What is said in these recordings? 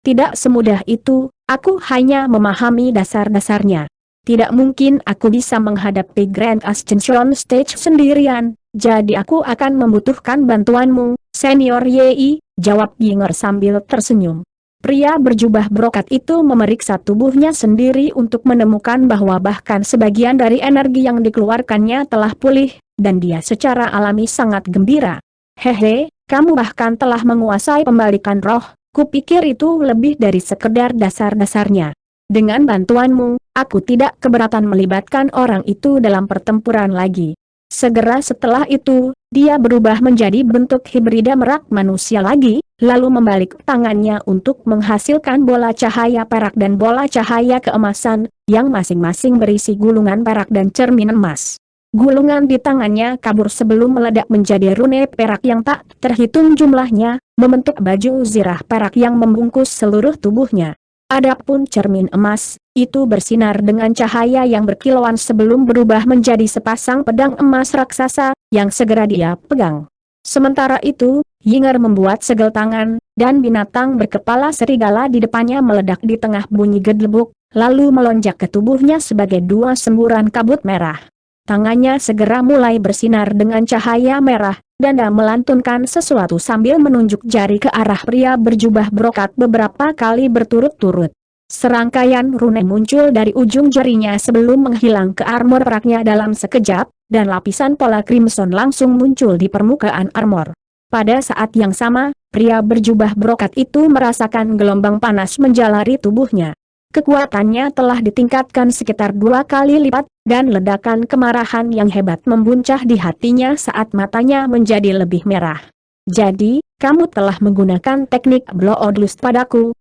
Tidak semudah itu, aku hanya memahami dasar-dasarnya. Tidak mungkin aku bisa menghadapi Grand Ascension Stage sendirian, jadi aku akan membutuhkan bantuanmu, Senior Yi, jawab Yinger sambil tersenyum. Pria berjubah brokat itu memeriksa tubuhnya sendiri untuk menemukan bahwa bahkan sebagian dari energi yang dikeluarkannya telah pulih, dan dia secara alami sangat gembira. Hehe, kamu bahkan telah menguasai pembalikan roh, kupikir itu lebih dari sekedar dasar-dasarnya. Dengan bantuanmu, aku tidak keberatan melibatkan orang itu dalam pertempuran lagi. Segera setelah itu, dia berubah menjadi bentuk hibrida merak manusia lagi, lalu membalik tangannya untuk menghasilkan bola cahaya perak dan bola cahaya keemasan, yang masing-masing berisi gulungan perak dan cermin emas. Gulungan di tangannya kabur sebelum meledak menjadi rune perak yang tak terhitung jumlahnya, membentuk baju zirah perak yang membungkus seluruh tubuhnya. Adapun cermin emas, itu bersinar dengan cahaya yang berkilauan sebelum berubah menjadi sepasang pedang emas raksasa, yang segera dia pegang. Sementara itu, Yinger membuat segel tangan, dan binatang berkepala serigala di depannya meledak di tengah bunyi gedebuk, lalu melonjak ke tubuhnya sebagai dua semburan kabut merah. Tangannya segera mulai bersinar dengan cahaya merah, dan dia melantunkan sesuatu sambil menunjuk jari ke arah pria berjubah brokat beberapa kali berturut-turut. Serangkaian rune muncul dari ujung jarinya sebelum menghilang ke armor peraknya dalam sekejap, dan lapisan pola crimson langsung muncul di permukaan armor. Pada saat yang sama, pria berjubah brokat itu merasakan gelombang panas menjalari tubuhnya. Kekuatannya telah ditingkatkan sekitar 2 kali lipat, dan ledakan kemarahan yang hebat membuncah di hatinya saat matanya menjadi lebih merah. Jadi, kamu telah menggunakan teknik Bloodlust padaku,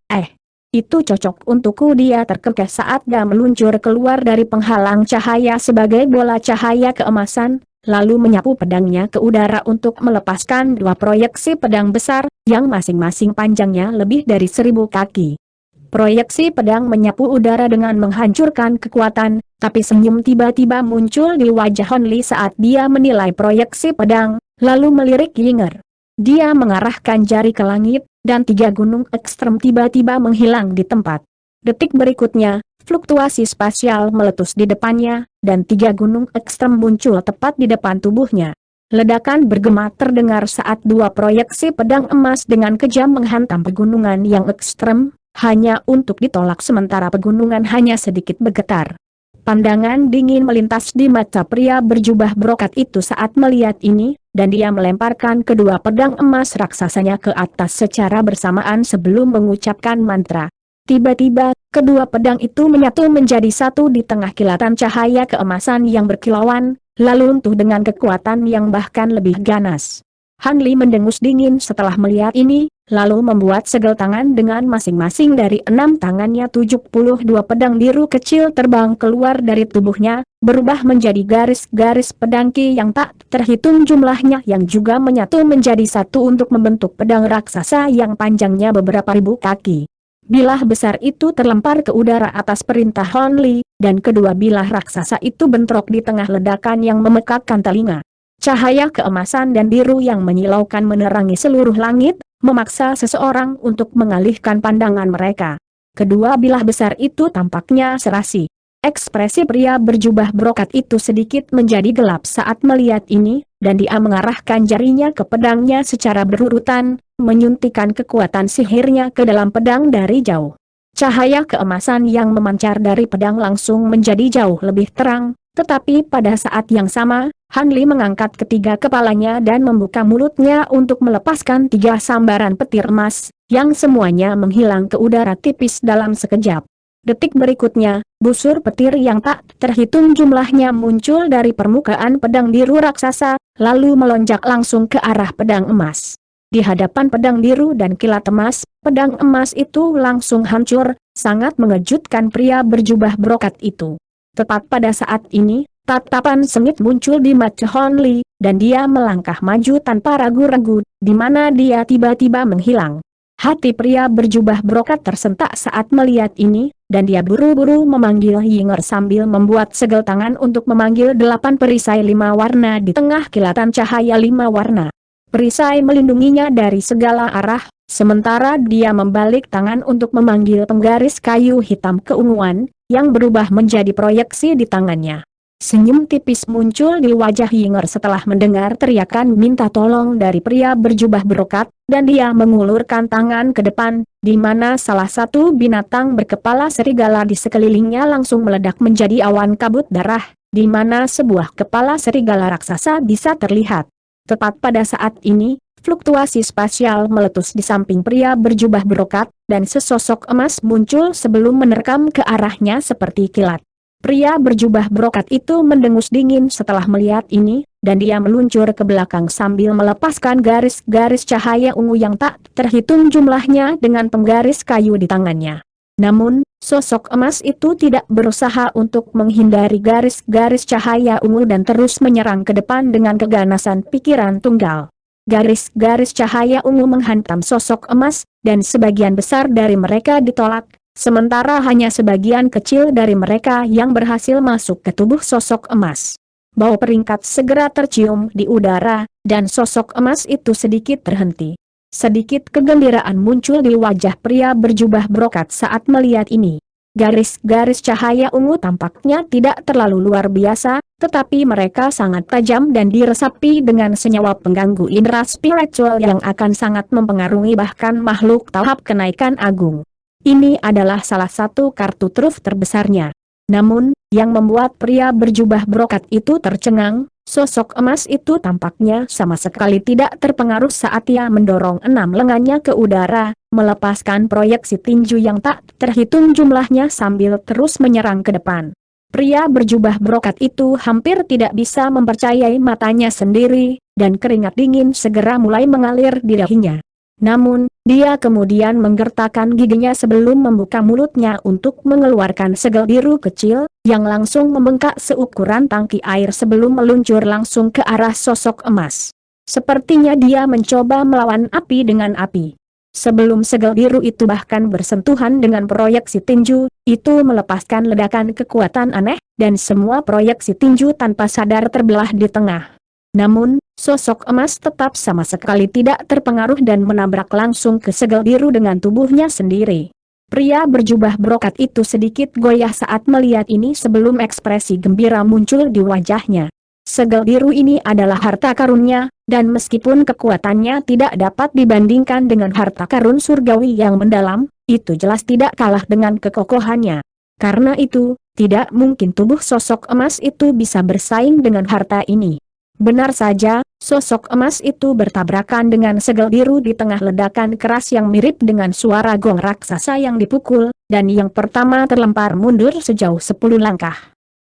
itu cocok untukku, dia terkekeh saat dia meluncur keluar dari penghalang cahaya sebagai bola cahaya keemasan, lalu menyapu pedangnya ke udara untuk melepaskan 2 proyeksi pedang besar, yang masing-masing panjangnya lebih dari 1000 kaki. Proyeksi pedang menyapu udara dengan menghancurkan kekuatan, tapi senyum tiba-tiba muncul di wajah Hon Li saat dia menilai proyeksi pedang, lalu melirik Yinger. Dia mengarahkan jari ke langit, dan 3 gunung ekstrem tiba-tiba menghilang di tempat. Detik berikutnya, fluktuasi spasial meletus di depannya, dan 3 gunung ekstrem muncul tepat di depan tubuhnya. Ledakan bergema terdengar saat 2 proyeksi pedang emas dengan kejam menghantam pegunungan yang ekstrem, hanya untuk ditolak sementara pegunungan hanya sedikit bergetar. Pandangan dingin melintas di mata pria berjubah brokat itu saat melihat ini, dan dia melemparkan kedua pedang emas raksasanya ke atas secara bersamaan sebelum mengucapkan mantra. Tiba-tiba, kedua pedang itu menyatu menjadi satu di tengah kilatan cahaya keemasan yang berkilauan, lalu runtuh dengan kekuatan yang bahkan lebih ganas. Han Li mendengus dingin setelah melihat ini, lalu membuat segel tangan dengan masing-masing dari 6 tangannya. 72 pedang biru kecil terbang keluar dari tubuhnya, berubah menjadi garis-garis pedang ki yang tak terhitung jumlahnya yang juga menyatu menjadi satu untuk membentuk pedang raksasa yang panjangnya beberapa ribu kaki. Bilah besar itu terlempar ke udara atas perintah Hon Li, dan kedua bilah raksasa itu bentrok di tengah ledakan yang memekakkan telinga. Cahaya keemasan dan biru yang menyilaukan menerangi seluruh langit, memaksa seseorang untuk mengalihkan pandangan mereka. Kedua bilah besar itu tampaknya serasi. Ekspresi pria berjubah brokat itu sedikit menjadi gelap saat melihat ini, dan dia mengarahkan jarinya ke pedangnya secara berurutan, menyuntikkan kekuatan sihirnya ke dalam pedang dari jauh. Cahaya keemasan yang memancar dari pedang langsung menjadi jauh lebih terang, tetapi pada saat yang sama, Han Li mengangkat ketiga kepalanya dan membuka mulutnya untuk melepaskan 3 sambaran petir emas, yang semuanya menghilang ke udara tipis dalam sekejap. Detik berikutnya, busur petir yang tak terhitung jumlahnya muncul dari permukaan pedang biru raksasa, lalu melonjak langsung ke arah pedang emas. Di hadapan pedang biru dan kilat emas, pedang emas itu langsung hancur, sangat mengejutkan pria berjubah brokat itu. Tepat pada saat ini, tatapan sengit muncul di mata Hon Li, dan dia melangkah maju tanpa ragu-ragu, di mana dia tiba-tiba menghilang. Hati pria berjubah brokat tersentak saat melihat ini, dan dia buru-buru memanggil Yinger sambil membuat segel tangan untuk memanggil 8 perisai 5 warna di tengah kilatan cahaya 5 warna. Perisai melindunginya dari segala arah, sementara dia membalik tangan untuk memanggil penggaris kayu hitam keunguan, yang berubah menjadi proyeksi di tangannya. Senyum tipis muncul di wajah Yinger setelah mendengar teriakan minta tolong dari pria berjubah brokat, dan dia mengulurkan tangan ke depan, di mana salah satu binatang berkepala serigala di sekelilingnya langsung meledak menjadi awan kabut darah, di mana sebuah kepala serigala raksasa bisa terlihat. Tepat pada saat ini, fluktuasi spasial meletus di samping pria berjubah brokat, dan sesosok emas muncul sebelum menerkam ke arahnya seperti kilat. Pria berjubah brokat itu mendengus dingin setelah melihat ini, dan dia meluncur ke belakang sambil melepaskan garis-garis cahaya ungu yang tak terhitung jumlahnya dengan penggaris kayu di tangannya. Namun, sosok emas itu tidak berusaha untuk menghindari garis-garis cahaya ungu dan terus menyerang ke depan dengan keganasan pikiran tunggal. Garis-garis cahaya ungu menghantam sosok emas, dan sebagian besar dari mereka ditolak. Sementara hanya sebagian kecil dari mereka yang berhasil masuk ke tubuh sosok emas. Bau peringkat segera tercium di udara, dan sosok emas itu sedikit terhenti. Sedikit kegembiraan muncul di wajah pria berjubah brokat saat melihat ini. Garis-garis cahaya ungu tampaknya tidak terlalu luar biasa, tetapi mereka sangat tajam dan diresapi dengan senyawa pengganggu indera spiritual yang akan sangat mempengaruhi bahkan makhluk tahap kenaikan agung. Ini adalah salah satu kartu truf terbesarnya. Namun, yang membuat pria berjubah brokat itu tercengang, sosok emas itu tampaknya sama sekali tidak terpengaruh saat ia mendorong 6 lengannya ke udara, melepaskan proyeksi tinju yang tak terhitung jumlahnya sambil terus menyerang ke depan. Pria berjubah brokat itu hampir tidak bisa mempercayai matanya sendiri, dan keringat dingin segera mulai mengalir di dahinya. Namun, dia kemudian menggertakkan giginya sebelum membuka mulutnya untuk mengeluarkan segel biru kecil, yang langsung membengkak seukuran tangki air sebelum meluncur langsung ke arah sosok emas. Sepertinya dia mencoba melawan api dengan api. Sebelum segel biru itu bahkan bersentuhan dengan proyeksi tinju, itu melepaskan ledakan kekuatan aneh, dan semua proyeksi tinju tanpa sadar terbelah di tengah. Namun, sosok emas tetap sama sekali tidak terpengaruh dan menabrak langsung ke segel biru dengan tubuhnya sendiri. Pria berjubah brokat itu sedikit goyah saat melihat ini sebelum ekspresi gembira muncul di wajahnya. Segel biru ini adalah harta karunnya, dan meskipun kekuatannya tidak dapat dibandingkan dengan harta karun surgawi yang mendalam, itu jelas tidak kalah dengan kekokohannya. Karena itu, tidak mungkin tubuh sosok emas itu bisa bersaing dengan harta ini. Benar saja, sosok emas itu bertabrakan dengan segel biru di tengah ledakan keras yang mirip dengan suara gong raksasa yang dipukul, dan yang pertama terlempar mundur sejauh 10 langkah.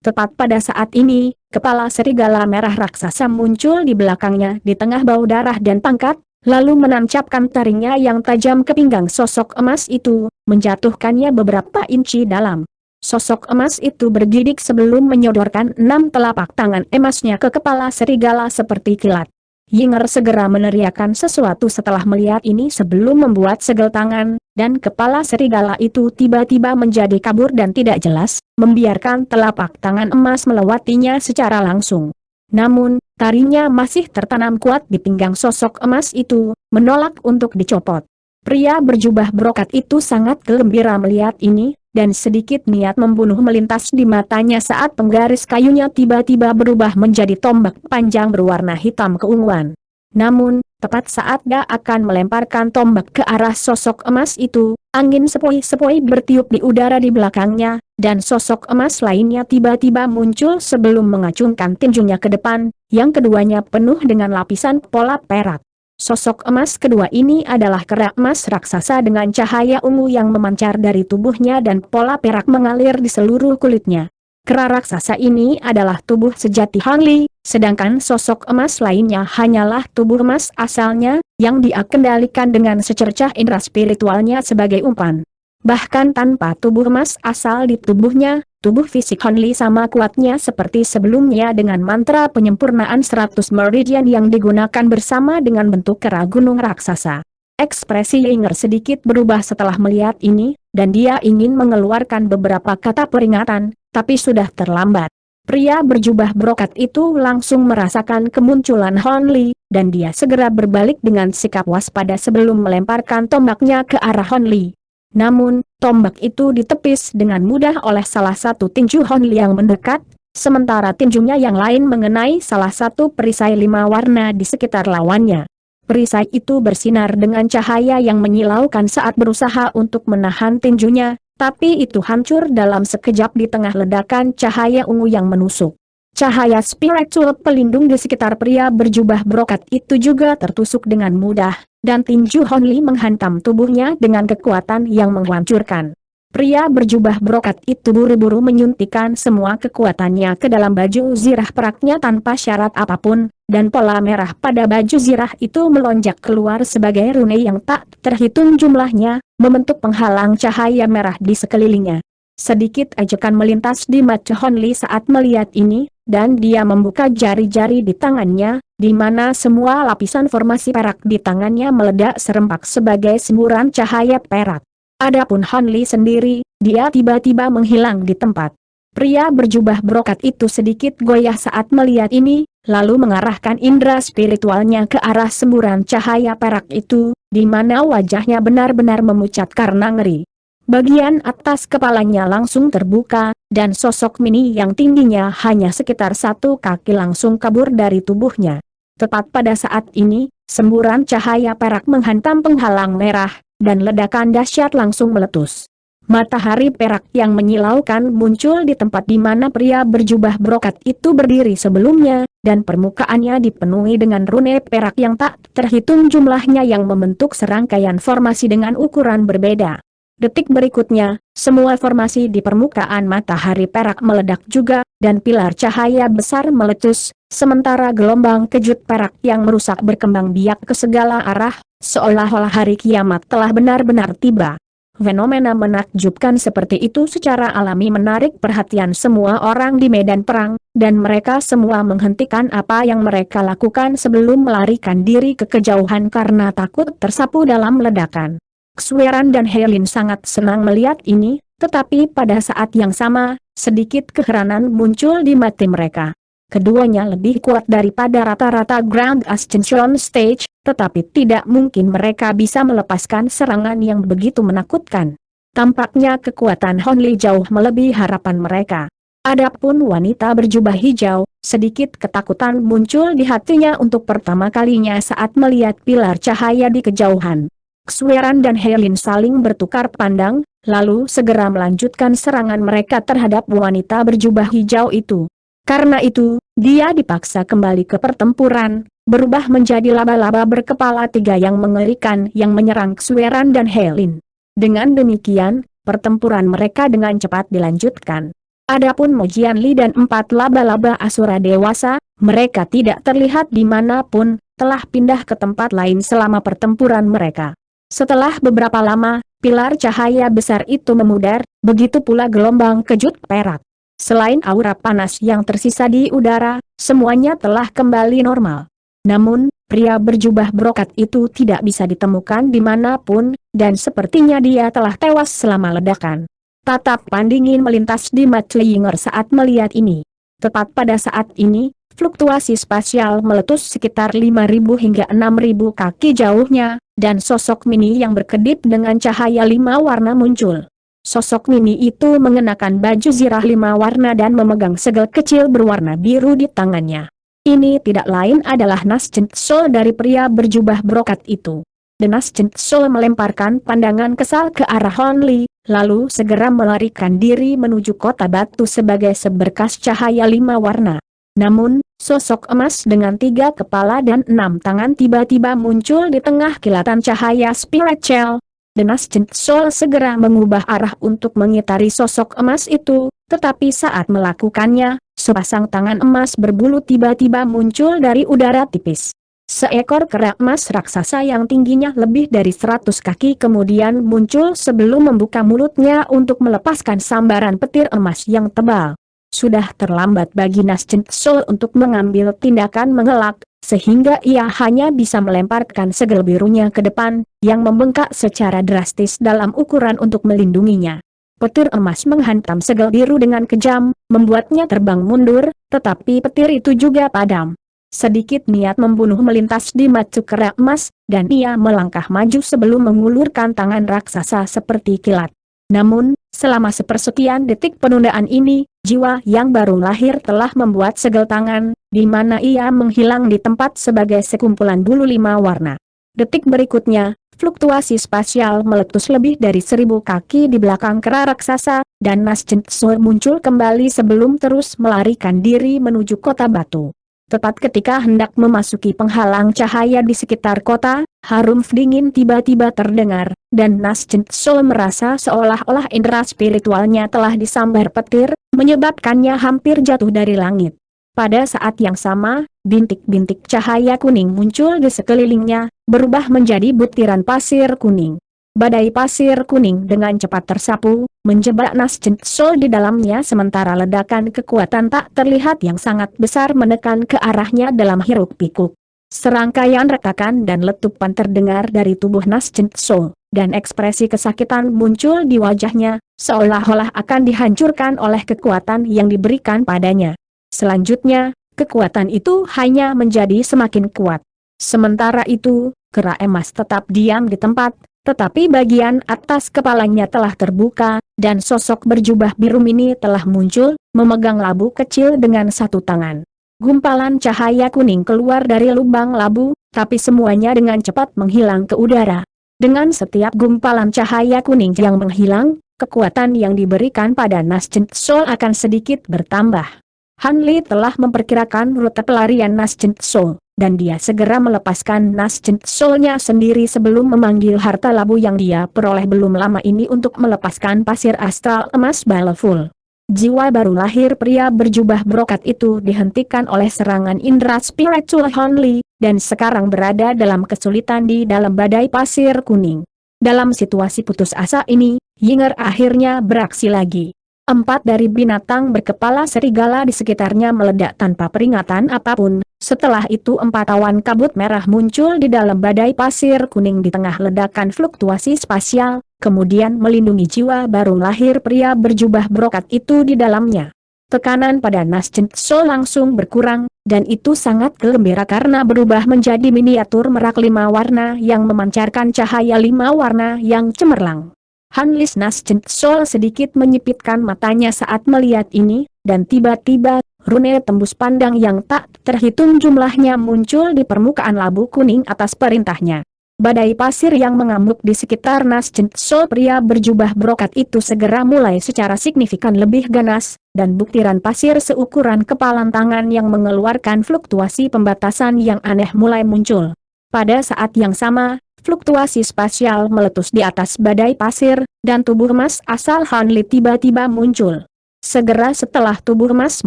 Tepat pada saat ini, kepala serigala merah raksasa muncul di belakangnya di tengah bau darah dan pangkat, lalu menancapkan taringnya yang tajam ke pinggang sosok emas itu, menjatuhkannya beberapa inci dalam. Sosok emas itu bergidik sebelum menyodorkan 6 telapak tangan emasnya ke kepala serigala seperti kilat. Yinger segera meneriakkan sesuatu setelah melihat ini sebelum membuat segel tangan, dan kepala serigala itu tiba-tiba menjadi kabur dan tidak jelas, membiarkan telapak tangan emas melewatinya secara langsung. Namun, taringnya masih tertanam kuat di pinggang sosok emas itu, menolak untuk dicopot. Pria berjubah brokat itu sangat gembira melihat ini, dan sedikit niat membunuh melintas di matanya saat penggaris kayunya tiba-tiba berubah menjadi tombak panjang berwarna hitam keunguan. Namun, tepat saat dia akan melemparkan tombak ke arah sosok emas itu, angin sepoi-sepoi bertiup di udara di belakangnya, dan sosok emas lainnya tiba-tiba muncul sebelum mengacungkan tinjunya ke depan, yang keduanya penuh dengan lapisan pola perak. Sosok emas kedua ini adalah kera emas raksasa dengan cahaya ungu yang memancar dari tubuhnya dan pola perak mengalir di seluruh kulitnya. Kera raksasa ini adalah tubuh sejati Han Li, sedangkan sosok emas lainnya hanyalah tubuh emas asalnya, yang dia kendalikan dengan secercah indera spiritualnya sebagai umpan. Bahkan tanpa tubuh emas asal di tubuhnya, tubuh fisik Han Li sama kuatnya seperti sebelumnya dengan mantra penyempurnaan 100 meridian yang digunakan bersama dengan bentuk kera gunung raksasa. Ekspresi Yinger sedikit berubah setelah melihat ini, dan dia ingin mengeluarkan beberapa kata peringatan, tapi sudah terlambat. Pria berjubah brokat itu langsung merasakan kemunculan Hon Li, dan dia segera berbalik dengan sikap waspada sebelum melemparkan tombaknya ke arah Hon Li. Namun, tombak itu ditepis dengan mudah oleh salah satu tinju Hon Li yang mendekat, sementara tinjunya yang lain mengenai salah satu perisai 5 warna di sekitar lawannya. Perisai itu bersinar dengan cahaya yang menyilaukan saat berusaha untuk menahan tinjunya, tapi itu hancur dalam sekejap di tengah ledakan cahaya ungu yang menusuk. Cahaya spiritual pelindung di sekitar pria berjubah brokat itu juga tertusuk dengan mudah, dan tinju Hon Li menghantam tubuhnya dengan kekuatan yang menghancurkan. Pria berjubah brokat itu buru-buru menyuntikkan semua kekuatannya ke dalam baju zirah peraknya tanpa syarat apapun, dan pola merah pada baju zirah itu melonjak keluar sebagai rune yang tak terhitung jumlahnya, membentuk penghalang cahaya merah di sekelilingnya. Sedikit ajakan melintas di mata Hon Li saat melihat ini, dan dia membuka jari-jari di tangannya, di mana semua lapisan formasi perak di tangannya meledak serempak sebagai semburan cahaya perak. Adapun Hon Li sendiri, dia tiba-tiba menghilang di tempat. Pria berjubah brokat itu sedikit goyah saat melihat ini, lalu mengarahkan indera spiritualnya ke arah semburan cahaya perak itu, di mana wajahnya benar-benar memucat karena ngeri. Bagian atas kepalanya langsung terbuka, dan sosok mini yang tingginya hanya sekitar 1 kaki langsung kabur dari tubuhnya. Tepat pada saat ini, semburan cahaya perak menghantam penghalang merah, dan ledakan dahsyat langsung meletus. Matahari perak yang menyilaukan muncul di tempat di mana pria berjubah brokat itu berdiri sebelumnya, dan permukaannya dipenuhi dengan rune perak yang tak terhitung jumlahnya yang membentuk serangkaian formasi dengan ukuran berbeda. Detik berikutnya, semua formasi di permukaan matahari perak meledak juga, dan pilar cahaya besar meletus, sementara gelombang kejut perak yang merusak berkembang biak ke segala arah, seolah-olah hari kiamat telah benar-benar tiba. Fenomena menakjubkan seperti itu secara alami menarik perhatian semua orang di medan perang, dan mereka semua menghentikan apa yang mereka lakukan sebelum melarikan diri ke kejauhan karena takut tersapu dalam ledakan. Xueran dan Helin sangat senang melihat ini, tetapi pada saat yang sama, sedikit keheranan muncul di mata mereka. Keduanya lebih kuat daripada rata-rata Grand Ascension Stage, tetapi tidak mungkin mereka bisa melepaskan serangan yang begitu menakutkan. Tampaknya kekuatan Hon Li jauh melebihi harapan mereka. Adapun wanita berjubah hijau, sedikit ketakutan muncul di hatinya untuk pertama kalinya saat melihat pilar cahaya di kejauhan. Xueran dan Helin saling bertukar pandang, lalu segera melanjutkan serangan mereka terhadap wanita berjubah hijau itu. Karena itu, dia dipaksa kembali ke pertempuran, berubah menjadi laba-laba berkepala 3 yang mengerikan yang menyerang Xueran dan Helin. Dengan demikian, pertempuran mereka dengan cepat dilanjutkan. Adapun Mo Jianli dan 4 laba-laba asura dewasa, mereka tidak terlihat dimanapun, telah pindah ke tempat lain selama pertempuran mereka. Setelah beberapa lama, pilar cahaya besar itu memudar, begitu pula gelombang kejut perak. Selain aura panas yang tersisa di udara, semuanya telah kembali normal. Namun, pria berjubah brokat itu tidak bisa ditemukan dimanapun, dan sepertinya dia telah tewas selama ledakan. Tatapan dingin melintas di mata Yinger saat melihat ini. Tepat pada saat ini, fluktuasi spasial meletus sekitar 5.000 hingga 6.000 kaki jauhnya, dan sosok mini yang berkedip dengan cahaya 5 warna muncul. Sosok mini itu mengenakan baju zirah 5 warna dan memegang segel kecil berwarna biru di tangannya. Ini tidak lain adalah Nas Chen Sol dari pria berjubah brokat itu. Nas Chen Sol melemparkan pandangan kesal ke arah Hon Li, lalu segera melarikan diri menuju kota batu sebagai seberkas cahaya 5 warna. Namun, sosok emas dengan 3 kepala dan 6 tangan tiba-tiba muncul di tengah kilatan cahaya spiritual. Nas Chen Sol segera mengubah arah untuk mengitari sosok emas itu, tetapi saat melakukannya, sepasang tangan emas berbulu tiba-tiba muncul dari udara tipis. Seekor kera emas raksasa yang tingginya lebih dari 100 kaki kemudian muncul sebelum membuka mulutnya untuk melepaskan sambaran petir emas yang tebal. Sudah terlambat bagi Nas Chen Sol untuk mengambil tindakan mengelak, sehingga ia hanya bisa melemparkan segel birunya ke depan, yang membengkak secara drastis dalam ukuran untuk melindunginya. Petir emas menghantam segel biru dengan kejam, membuatnya terbang mundur, tetapi petir itu juga padam. Sedikit niat membunuh melintas di mata kera emas, dan ia melangkah maju sebelum mengulurkan tangan raksasa seperti kilat. Namun, selama sepersekian detik penundaan ini, jiwa yang baru lahir telah membuat segel tangan, di mana ia menghilang di tempat sebagai sekumpulan bulu 5 warna. Detik berikutnya, fluktuasi spasial meletus lebih dari 1000 kaki di belakang kera raksasa, dan Nas Chen Tso muncul kembali sebelum terus melarikan diri menuju kota batu. Tepat ketika hendak memasuki penghalang cahaya di sekitar kota, harum dingin tiba-tiba terdengar, dan Nas Chen Tso merasa seolah-olah indera spiritualnya telah disambar petir, menyebabkannya hampir jatuh dari langit. Pada saat yang sama, bintik-bintik cahaya kuning muncul di sekelilingnya, berubah menjadi butiran pasir kuning. Badai pasir kuning dengan cepat tersapu, menjebak Nas Chen Tso di dalamnya sementara ledakan kekuatan tak terlihat yang sangat besar menekan ke arahnya dalam hiruk-pikuk. Serangkaian retakan dan letupan terdengar dari tubuh Nas Chen Tso, dan ekspresi kesakitan muncul di wajahnya, seolah-olah akan dihancurkan oleh kekuatan yang diberikan padanya. Selanjutnya, kekuatan itu hanya menjadi semakin kuat. Sementara itu, kera emas tetap diam di tempat, tetapi bagian atas kepalanya telah terbuka, dan sosok berjubah biru mini telah muncul, memegang labu kecil dengan satu tangan. Gumpalan cahaya kuning keluar dari lubang labu, tapi semuanya dengan cepat menghilang ke udara. Dengan setiap gumpalan cahaya kuning yang menghilang, kekuatan yang diberikan pada Nas Chen Tso akan sedikit bertambah. Han Li telah memperkirakan rute pelarian Nas Chen Tso, dan dia segera melepaskan Nas Chen Tso-nya sendiri sebelum memanggil harta labu yang dia peroleh belum lama ini untuk melepaskan pasir astral emas baleful. Jiwa baru lahir pria berjubah brokat itu dihentikan oleh serangan indera spiritual Han Li, dan sekarang berada dalam kesulitan di dalam badai pasir kuning. Dalam situasi putus asa ini, Yinger akhirnya beraksi lagi. 4 dari binatang berkepala serigala di sekitarnya meledak tanpa peringatan apapun. Setelah itu 4 awan kabut merah muncul di dalam badai pasir kuning di tengah ledakan fluktuasi spasial, kemudian melindungi jiwa baru lahir pria berjubah brokat itu di dalamnya. Tekanan pada Nas Chen Tso langsung berkurang, dan itu sangat gembira karena berubah menjadi miniatur merak 5 warna yang memancarkan cahaya 5 warna yang cemerlang. Han Lis Nas Chen Tso sedikit menyipitkan matanya saat melihat ini, dan tiba-tiba, rune tembus pandang yang tak terhitung jumlahnya muncul di permukaan labu kuning atas perintahnya. Badai pasir yang mengamuk di sekitar Nas Chen Tso pria berjubah brokat itu segera mulai secara signifikan lebih ganas, dan butiran pasir seukuran kepalan tangan yang mengeluarkan fluktuasi pembatasan yang aneh mulai muncul. Pada saat yang sama, fluktuasi spasial meletus di atas badai pasir, dan tubuh emas asal Han Li tiba-tiba muncul. Segera setelah tubuh emas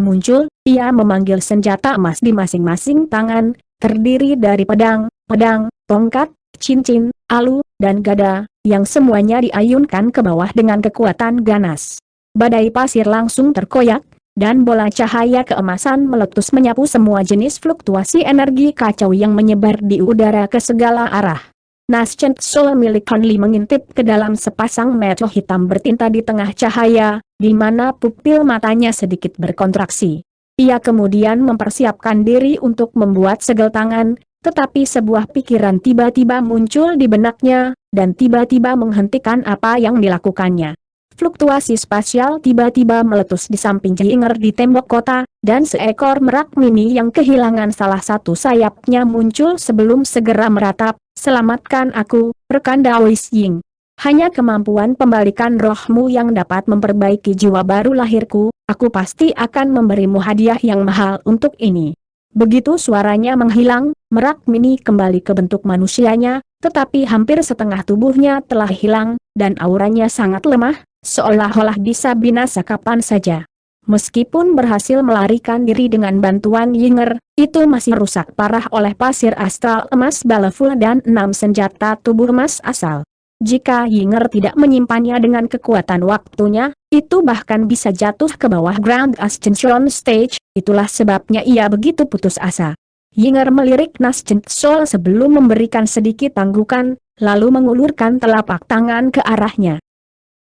muncul, ia memanggil senjata emas di masing-masing tangan, terdiri dari pedang, tongkat, cincin, alu, dan gada, yang semuanya diayunkan ke bawah dengan kekuatan ganas. Badai pasir langsung terkoyak, dan bola cahaya keemasan meletus menyapu semua jenis fluktuasi energi kacau yang menyebar di udara ke segala arah. Nas Chen Tso milik Han Li mengintip ke dalam sepasang mata hitam bertinta di tengah cahaya, di mana pupil matanya sedikit berkontraksi. Ia kemudian mempersiapkan diri untuk membuat segel tangan, tetapi sebuah pikiran tiba-tiba muncul di benaknya, dan tiba-tiba menghentikan apa yang dilakukannya. Fluktuasi spasial tiba-tiba meletus di samping Yinger di tembok kota, dan seekor merak mini yang kehilangan salah satu sayapnya muncul sebelum segera meratap, "Selamatkan aku, rekan Daois Ying. Hanya kemampuan pembalikan rohmu yang dapat memperbaiki jiwa baru lahirku, aku pasti akan memberimu hadiah yang mahal untuk ini." Begitu suaranya menghilang, merak mini kembali ke bentuk manusianya, tetapi hampir setengah tubuhnya telah hilang, dan auranya sangat lemah, seolah-olah bisa binasa kapan saja. Meskipun berhasil melarikan diri dengan bantuan Yinger, itu masih rusak parah oleh pasir astral emas baleful dan 6 senjata tubuh emas asal. Jika Yinger tidak menyimpannya dengan kekuatan waktunya, itu bahkan bisa jatuh ke bawah Grand Ascension Stage, itulah sebabnya ia begitu putus asa. Yinger melirik Nas Chen Tso sebelum memberikan sedikit tanggukan, lalu mengulurkan telapak tangan ke arahnya.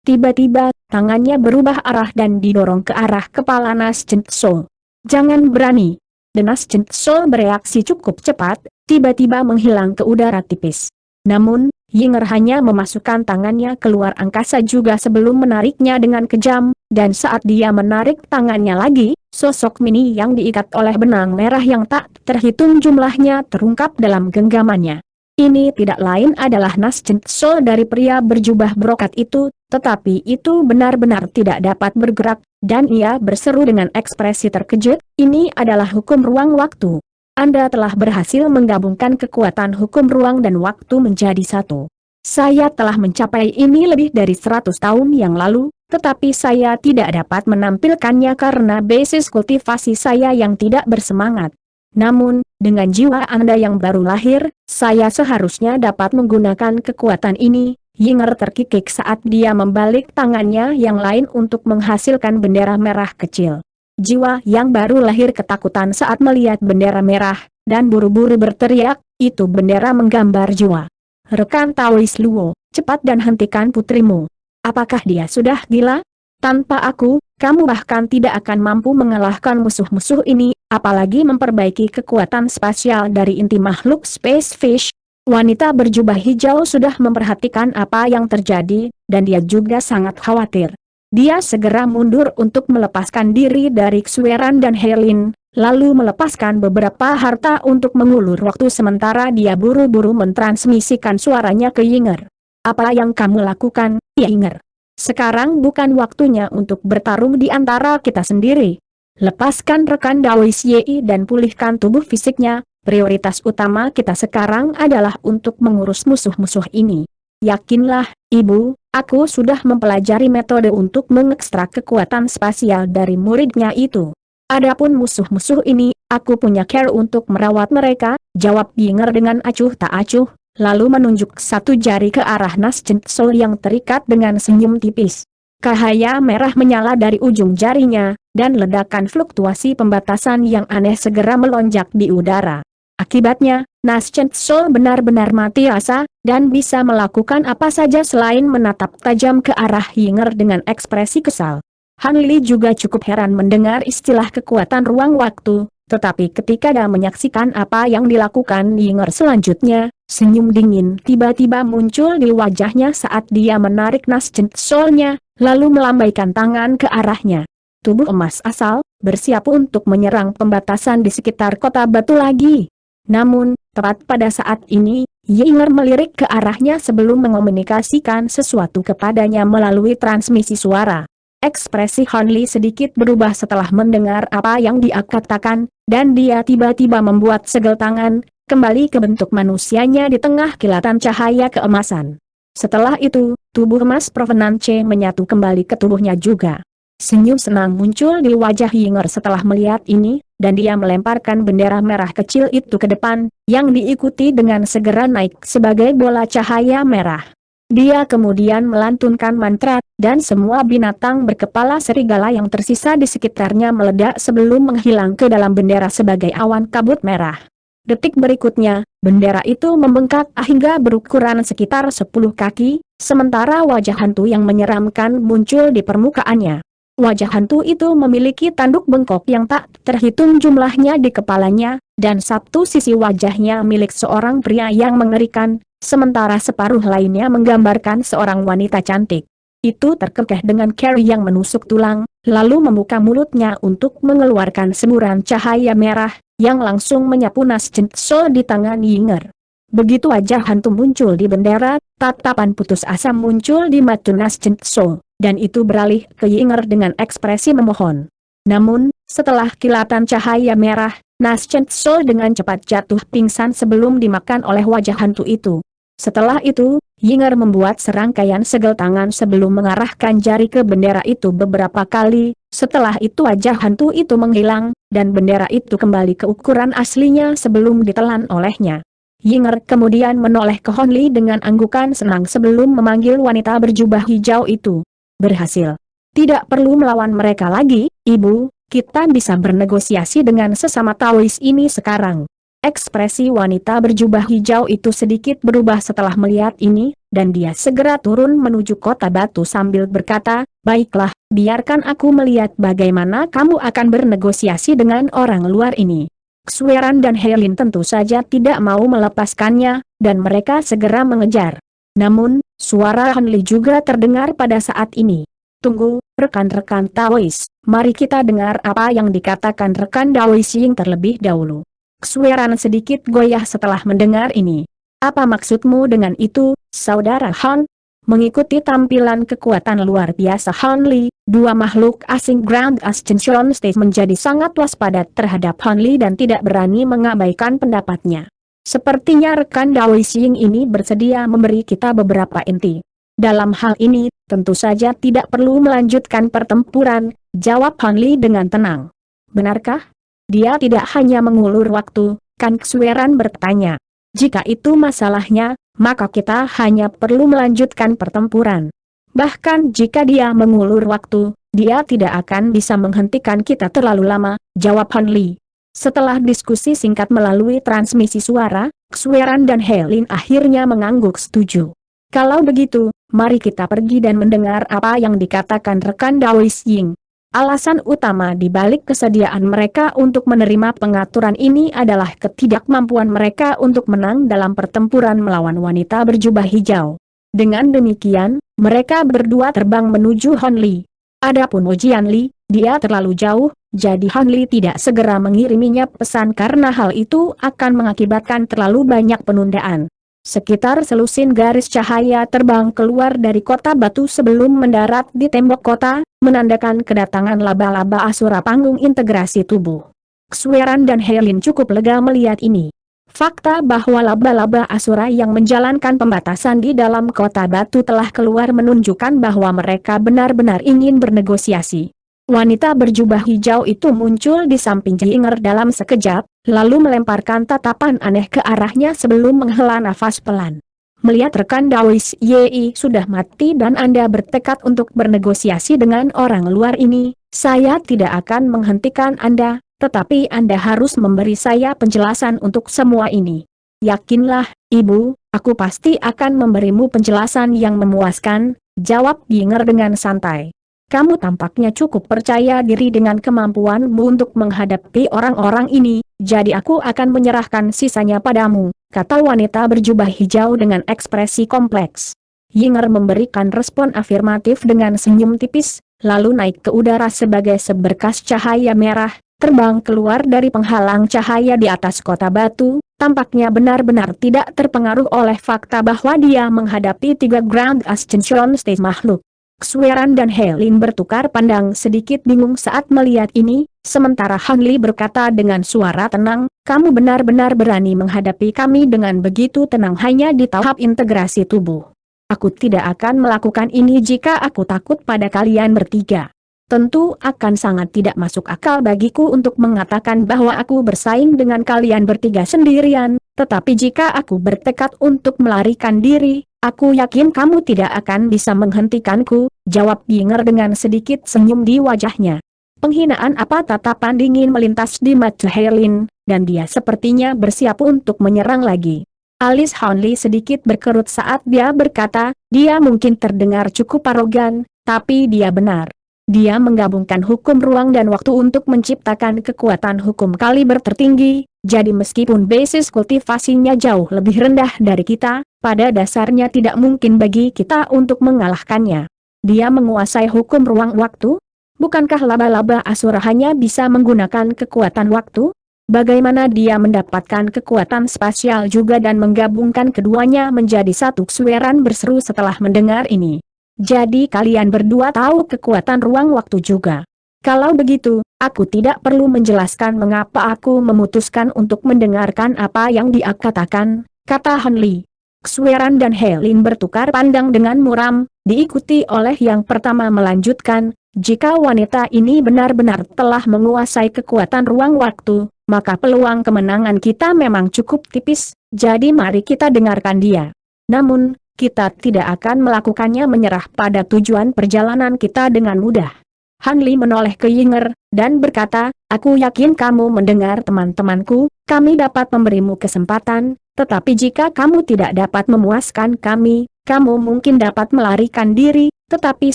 Tiba-tiba, tangannya berubah arah dan didorong ke arah kepala Nas Chen Tso. "Jangan berani!" Nas Chen Tso bereaksi cukup cepat, tiba-tiba menghilang ke udara tipis. Namun, Yinger hanya memasukkan tangannya keluar angkasa juga sebelum menariknya dengan kejam, dan saat dia menarik tangannya lagi, sosok mini yang diikat oleh benang merah yang tak terhitung jumlahnya terungkap dalam genggamannya. Ini tidak lain adalah Nas Chen Tso dari pria berjubah brokat itu, tetapi itu benar-benar tidak dapat bergerak, dan ia berseru dengan ekspresi terkejut, "Ini adalah hukum ruang waktu. Anda telah berhasil menggabungkan kekuatan hukum ruang dan waktu menjadi satu. Saya telah mencapai ini lebih dari 100 tahun yang lalu, tetapi saya tidak dapat menampilkannya karena basis kultivasi saya yang tidak bersemangat. Namun, dengan jiwa Anda yang baru lahir, saya seharusnya dapat menggunakan kekuatan ini." Yinger terkikik saat dia membalik tangannya yang lain untuk menghasilkan bendera merah kecil. Jiwa yang baru lahir ketakutan saat melihat bendera merah, dan buru-buru berteriak, "Itu bendera menggambar jiwa. Rekan Taois Luo, cepat dan hentikan putrimu. Apakah dia sudah gila? Tanpa aku, kamu bahkan tidak akan mampu mengalahkan musuh-musuh ini, apalagi memperbaiki kekuatan spasial dari inti makhluk Space Fish." Wanita berjubah hijau sudah memperhatikan apa yang terjadi, dan dia juga sangat khawatir. Dia segera mundur untuk melepaskan diri dari Xueran dan Helin, lalu melepaskan beberapa harta untuk mengulur waktu sementara dia buru-buru mentransmisikan suaranya ke Yinger. "Apa yang kamu lakukan, Yinger? Sekarang bukan waktunya untuk bertarung di antara kita sendiri. Lepaskan rekan Daois Yi dan pulihkan tubuh fisiknya. Prioritas utama kita sekarang adalah untuk mengurus musuh-musuh ini. Yakinlah, Ibu, aku sudah mempelajari metode untuk mengekstrak kekuatan spasial dari muridnya itu. Adapun musuh-musuh ini, aku punya care untuk merawat mereka," jawab Yinger dengan acuh tak acuh, lalu menunjuk satu jari ke arah Nas Chen Tso yang terikat dengan senyum tipis. Cahaya merah menyala dari ujung jarinya, dan ledakan fluktuasi pembatasan yang aneh segera melonjak di udara. Akibatnya, Nas Chen Tso benar-benar mati asa, dan bisa melakukan apa saja selain menatap tajam ke arah Yinger dengan ekspresi kesal. Han Li juga cukup heran mendengar istilah kekuatan ruang waktu, tetapi ketika dia menyaksikan apa yang dilakukan Yinger selanjutnya, senyum dingin tiba-tiba muncul di wajahnya saat dia menarik Nas Chen Tso-nya, lalu melambaikan tangan ke arahnya. Tubuh emas asal, bersiap untuk menyerang pembatasan di sekitar kota batu lagi. Namun, tepat pada saat ini, Yinger melirik ke arahnya sebelum mengomunikasikan sesuatu kepadanya melalui transmisi suara. Ekspresi Han Li sedikit berubah setelah mendengar apa yang dia katakan, dan dia tiba-tiba membuat segel tangan, kembali ke bentuk manusianya di tengah kilatan cahaya keemasan. Setelah itu, tubuh emas Provenance menyatu kembali ke tubuhnya juga. Senyum senang muncul di wajah Yinger setelah melihat ini, dan dia melemparkan bendera merah kecil itu ke depan, yang diikuti dengan segera naik sebagai bola cahaya merah. Dia kemudian melantunkan mantra, dan semua binatang berkepala serigala yang tersisa di sekitarnya meledak sebelum menghilang ke dalam bendera sebagai awan kabut merah. Detik berikutnya, bendera itu membengkak hingga berukuran sekitar 10 kaki, sementara wajah hantu yang menyeramkan muncul di permukaannya. Wajah hantu itu memiliki tanduk bengkok yang tak terhitung jumlahnya di kepalanya, dan satu sisi wajahnya milik seorang pria yang mengerikan, sementara separuh lainnya menggambarkan seorang wanita cantik. Itu terkekeh dengan care yang menusuk tulang, lalu membuka mulutnya untuk mengeluarkan semburan cahaya merah, yang langsung menyapu Nas Chen Tso di tangan Yinger. Begitu wajah hantu muncul di bendera, tatapan putus asa muncul di mata Nas Chen Tso, dan itu beralih ke Yinger dengan ekspresi memohon. Namun, setelah kilatan cahaya merah, Nas Chen Tso dengan cepat jatuh pingsan sebelum dimakan oleh wajah hantu itu. Setelah itu, Yinger membuat serangkaian segel tangan sebelum mengarahkan jari ke bendera itu beberapa kali, setelah itu wajah hantu itu menghilang, dan bendera itu kembali ke ukuran aslinya sebelum ditelan olehnya. Yinger kemudian menoleh ke Han Li dengan anggukan senang sebelum memanggil wanita berjubah hijau itu. Berhasil. Tidak perlu melawan mereka lagi, Ibu, kita bisa bernegosiasi dengan sesama Taois ini sekarang. Ekspresi wanita berjubah hijau itu sedikit berubah setelah melihat ini, dan dia segera turun menuju kota batu sambil berkata, "Baiklah, biarkan aku melihat bagaimana kamu akan bernegosiasi dengan orang luar ini." Xueran dan Helin tentu saja tidak mau melepaskannya, dan mereka segera mengejar. Namun, suara Hanli juga terdengar pada saat ini. "Tunggu, rekan-rekan Taois, mari kita dengar apa yang dikatakan rekan Taois Ying terlebih dahulu." Xueran sedikit goyah setelah mendengar ini. "Apa maksudmu dengan itu, saudara Han?" Mengikuti tampilan kekuatan luar biasa Hanli, dua makhluk asing Grand Ascension Stage menjadi sangat waspada terhadap Hanli dan tidak berani mengabaikan pendapatnya. "Sepertinya rekan Dawei Xing ini bersedia memberi kita beberapa inti. Dalam hal ini, tentu saja tidak perlu melanjutkan pertempuran," jawab Hanli dengan tenang. "Benarkah?" Dia tidak hanya mengulur waktu, Kan Xueran bertanya. "Jika itu masalahnya, maka kita hanya perlu melanjutkan pertempuran. Bahkan jika dia mengulur waktu, dia tidak akan bisa menghentikan kita terlalu lama," jawab Hanli. Setelah diskusi singkat melalui transmisi suara, Xueran dan Helin akhirnya mengangguk setuju. "Kalau begitu, mari kita pergi dan mendengar apa yang dikatakan rekan Dawei Ying." Alasan utama di balik kesediaan mereka untuk menerima pengaturan ini adalah ketidakmampuan mereka untuk menang dalam pertempuran melawan wanita berjubah hijau. Dengan demikian, mereka berdua terbang menuju Hanli. Adapun Ojianli, dia terlalu jauh, jadi Hanli tidak segera mengiriminya pesan karena hal itu akan mengakibatkan terlalu banyak penundaan. Sekitar selusin garis cahaya terbang keluar dari kota batu sebelum mendarat di tembok kota, menandakan kedatangan laba-laba Asura panggung integrasi tubuh. Xueran dan Helin cukup lega melihat ini. Fakta bahwa laba-laba Asura yang menjalankan pembatasan di dalam kota batu telah keluar menunjukkan bahwa mereka benar-benar ingin bernegosiasi. Wanita berjubah hijau itu muncul di samping Jinger dalam sekejap, lalu melemparkan tatapan aneh ke arahnya sebelum menghela nafas pelan. "Melihat rekan Dawis Yi sudah mati dan Anda bertekad untuk bernegosiasi dengan orang luar ini, saya tidak akan menghentikan Anda, tetapi Anda harus memberi saya penjelasan untuk semua ini." "Yakinlah, Ibu, aku pasti akan memberimu penjelasan yang memuaskan," jawab Jinger dengan santai. "Kamu tampaknya cukup percaya diri dengan kemampuanmu untuk menghadapi orang-orang ini, jadi aku akan menyerahkan sisanya padamu," kata wanita berjubah hijau dengan ekspresi kompleks. Yinger memberikan respon afirmatif dengan senyum tipis, lalu naik ke udara sebagai seberkas cahaya merah, terbang keluar dari penghalang cahaya di atas kota batu, tampaknya benar-benar tidak terpengaruh oleh fakta bahwa dia menghadapi 3 Grand Ascension Stage makhluk. Xueran dan Helin bertukar pandang sedikit bingung saat melihat ini, sementara Hanli berkata dengan suara tenang, "Kamu benar-benar berani menghadapi kami dengan begitu tenang hanya di tahap integrasi tubuh. Aku tidak akan melakukan ini jika aku takut pada kalian bertiga. Tentu akan sangat tidak masuk akal bagiku untuk mengatakan bahwa aku bersaing dengan kalian bertiga sendirian, tetapi jika aku bertekad untuk melarikan diri, aku yakin kamu tidak akan bisa menghentikanku," jawab Yinger dengan sedikit senyum di wajahnya. Penghinaan apa tatapan dingin melintas di mata Helin, dan dia sepertinya bersiap untuk menyerang lagi. Alis Hanli sedikit berkerut saat dia berkata, dia mungkin terdengar cukup arogan, tapi dia benar. Dia menggabungkan hukum ruang dan waktu untuk menciptakan kekuatan hukum kaliber tertinggi, jadi meskipun basis kultivasinya jauh lebih rendah dari kita, pada dasarnya tidak mungkin bagi kita untuk mengalahkannya. Dia menguasai hukum ruang waktu? Bukankah laba-laba Asura hanya bisa menggunakan kekuatan waktu? Bagaimana dia mendapatkan kekuatan spasial juga dan menggabungkan keduanya menjadi satu? Xueran berseru setelah mendengar ini. "Jadi kalian berdua tahu kekuatan ruang waktu juga. Kalau begitu, aku tidak perlu menjelaskan mengapa aku memutuskan untuk mendengarkan apa yang dia katakan," kata Hanli. Xueran dan Helin bertukar pandang dengan muram, diikuti oleh yang pertama melanjutkan, "Jika wanita ini benar-benar telah menguasai kekuatan ruang waktu, maka peluang kemenangan kita memang cukup tipis, jadi mari kita dengarkan dia. Namun, kita tidak akan melakukannya menyerah pada tujuan perjalanan kita dengan mudah." Hanli menoleh ke Yinger, dan berkata, "Aku yakin kamu mendengar teman-temanku, kami dapat memberimu kesempatan, tetapi jika kamu tidak dapat memuaskan kami, Kamu mungkin dapat melarikan diri, tetapi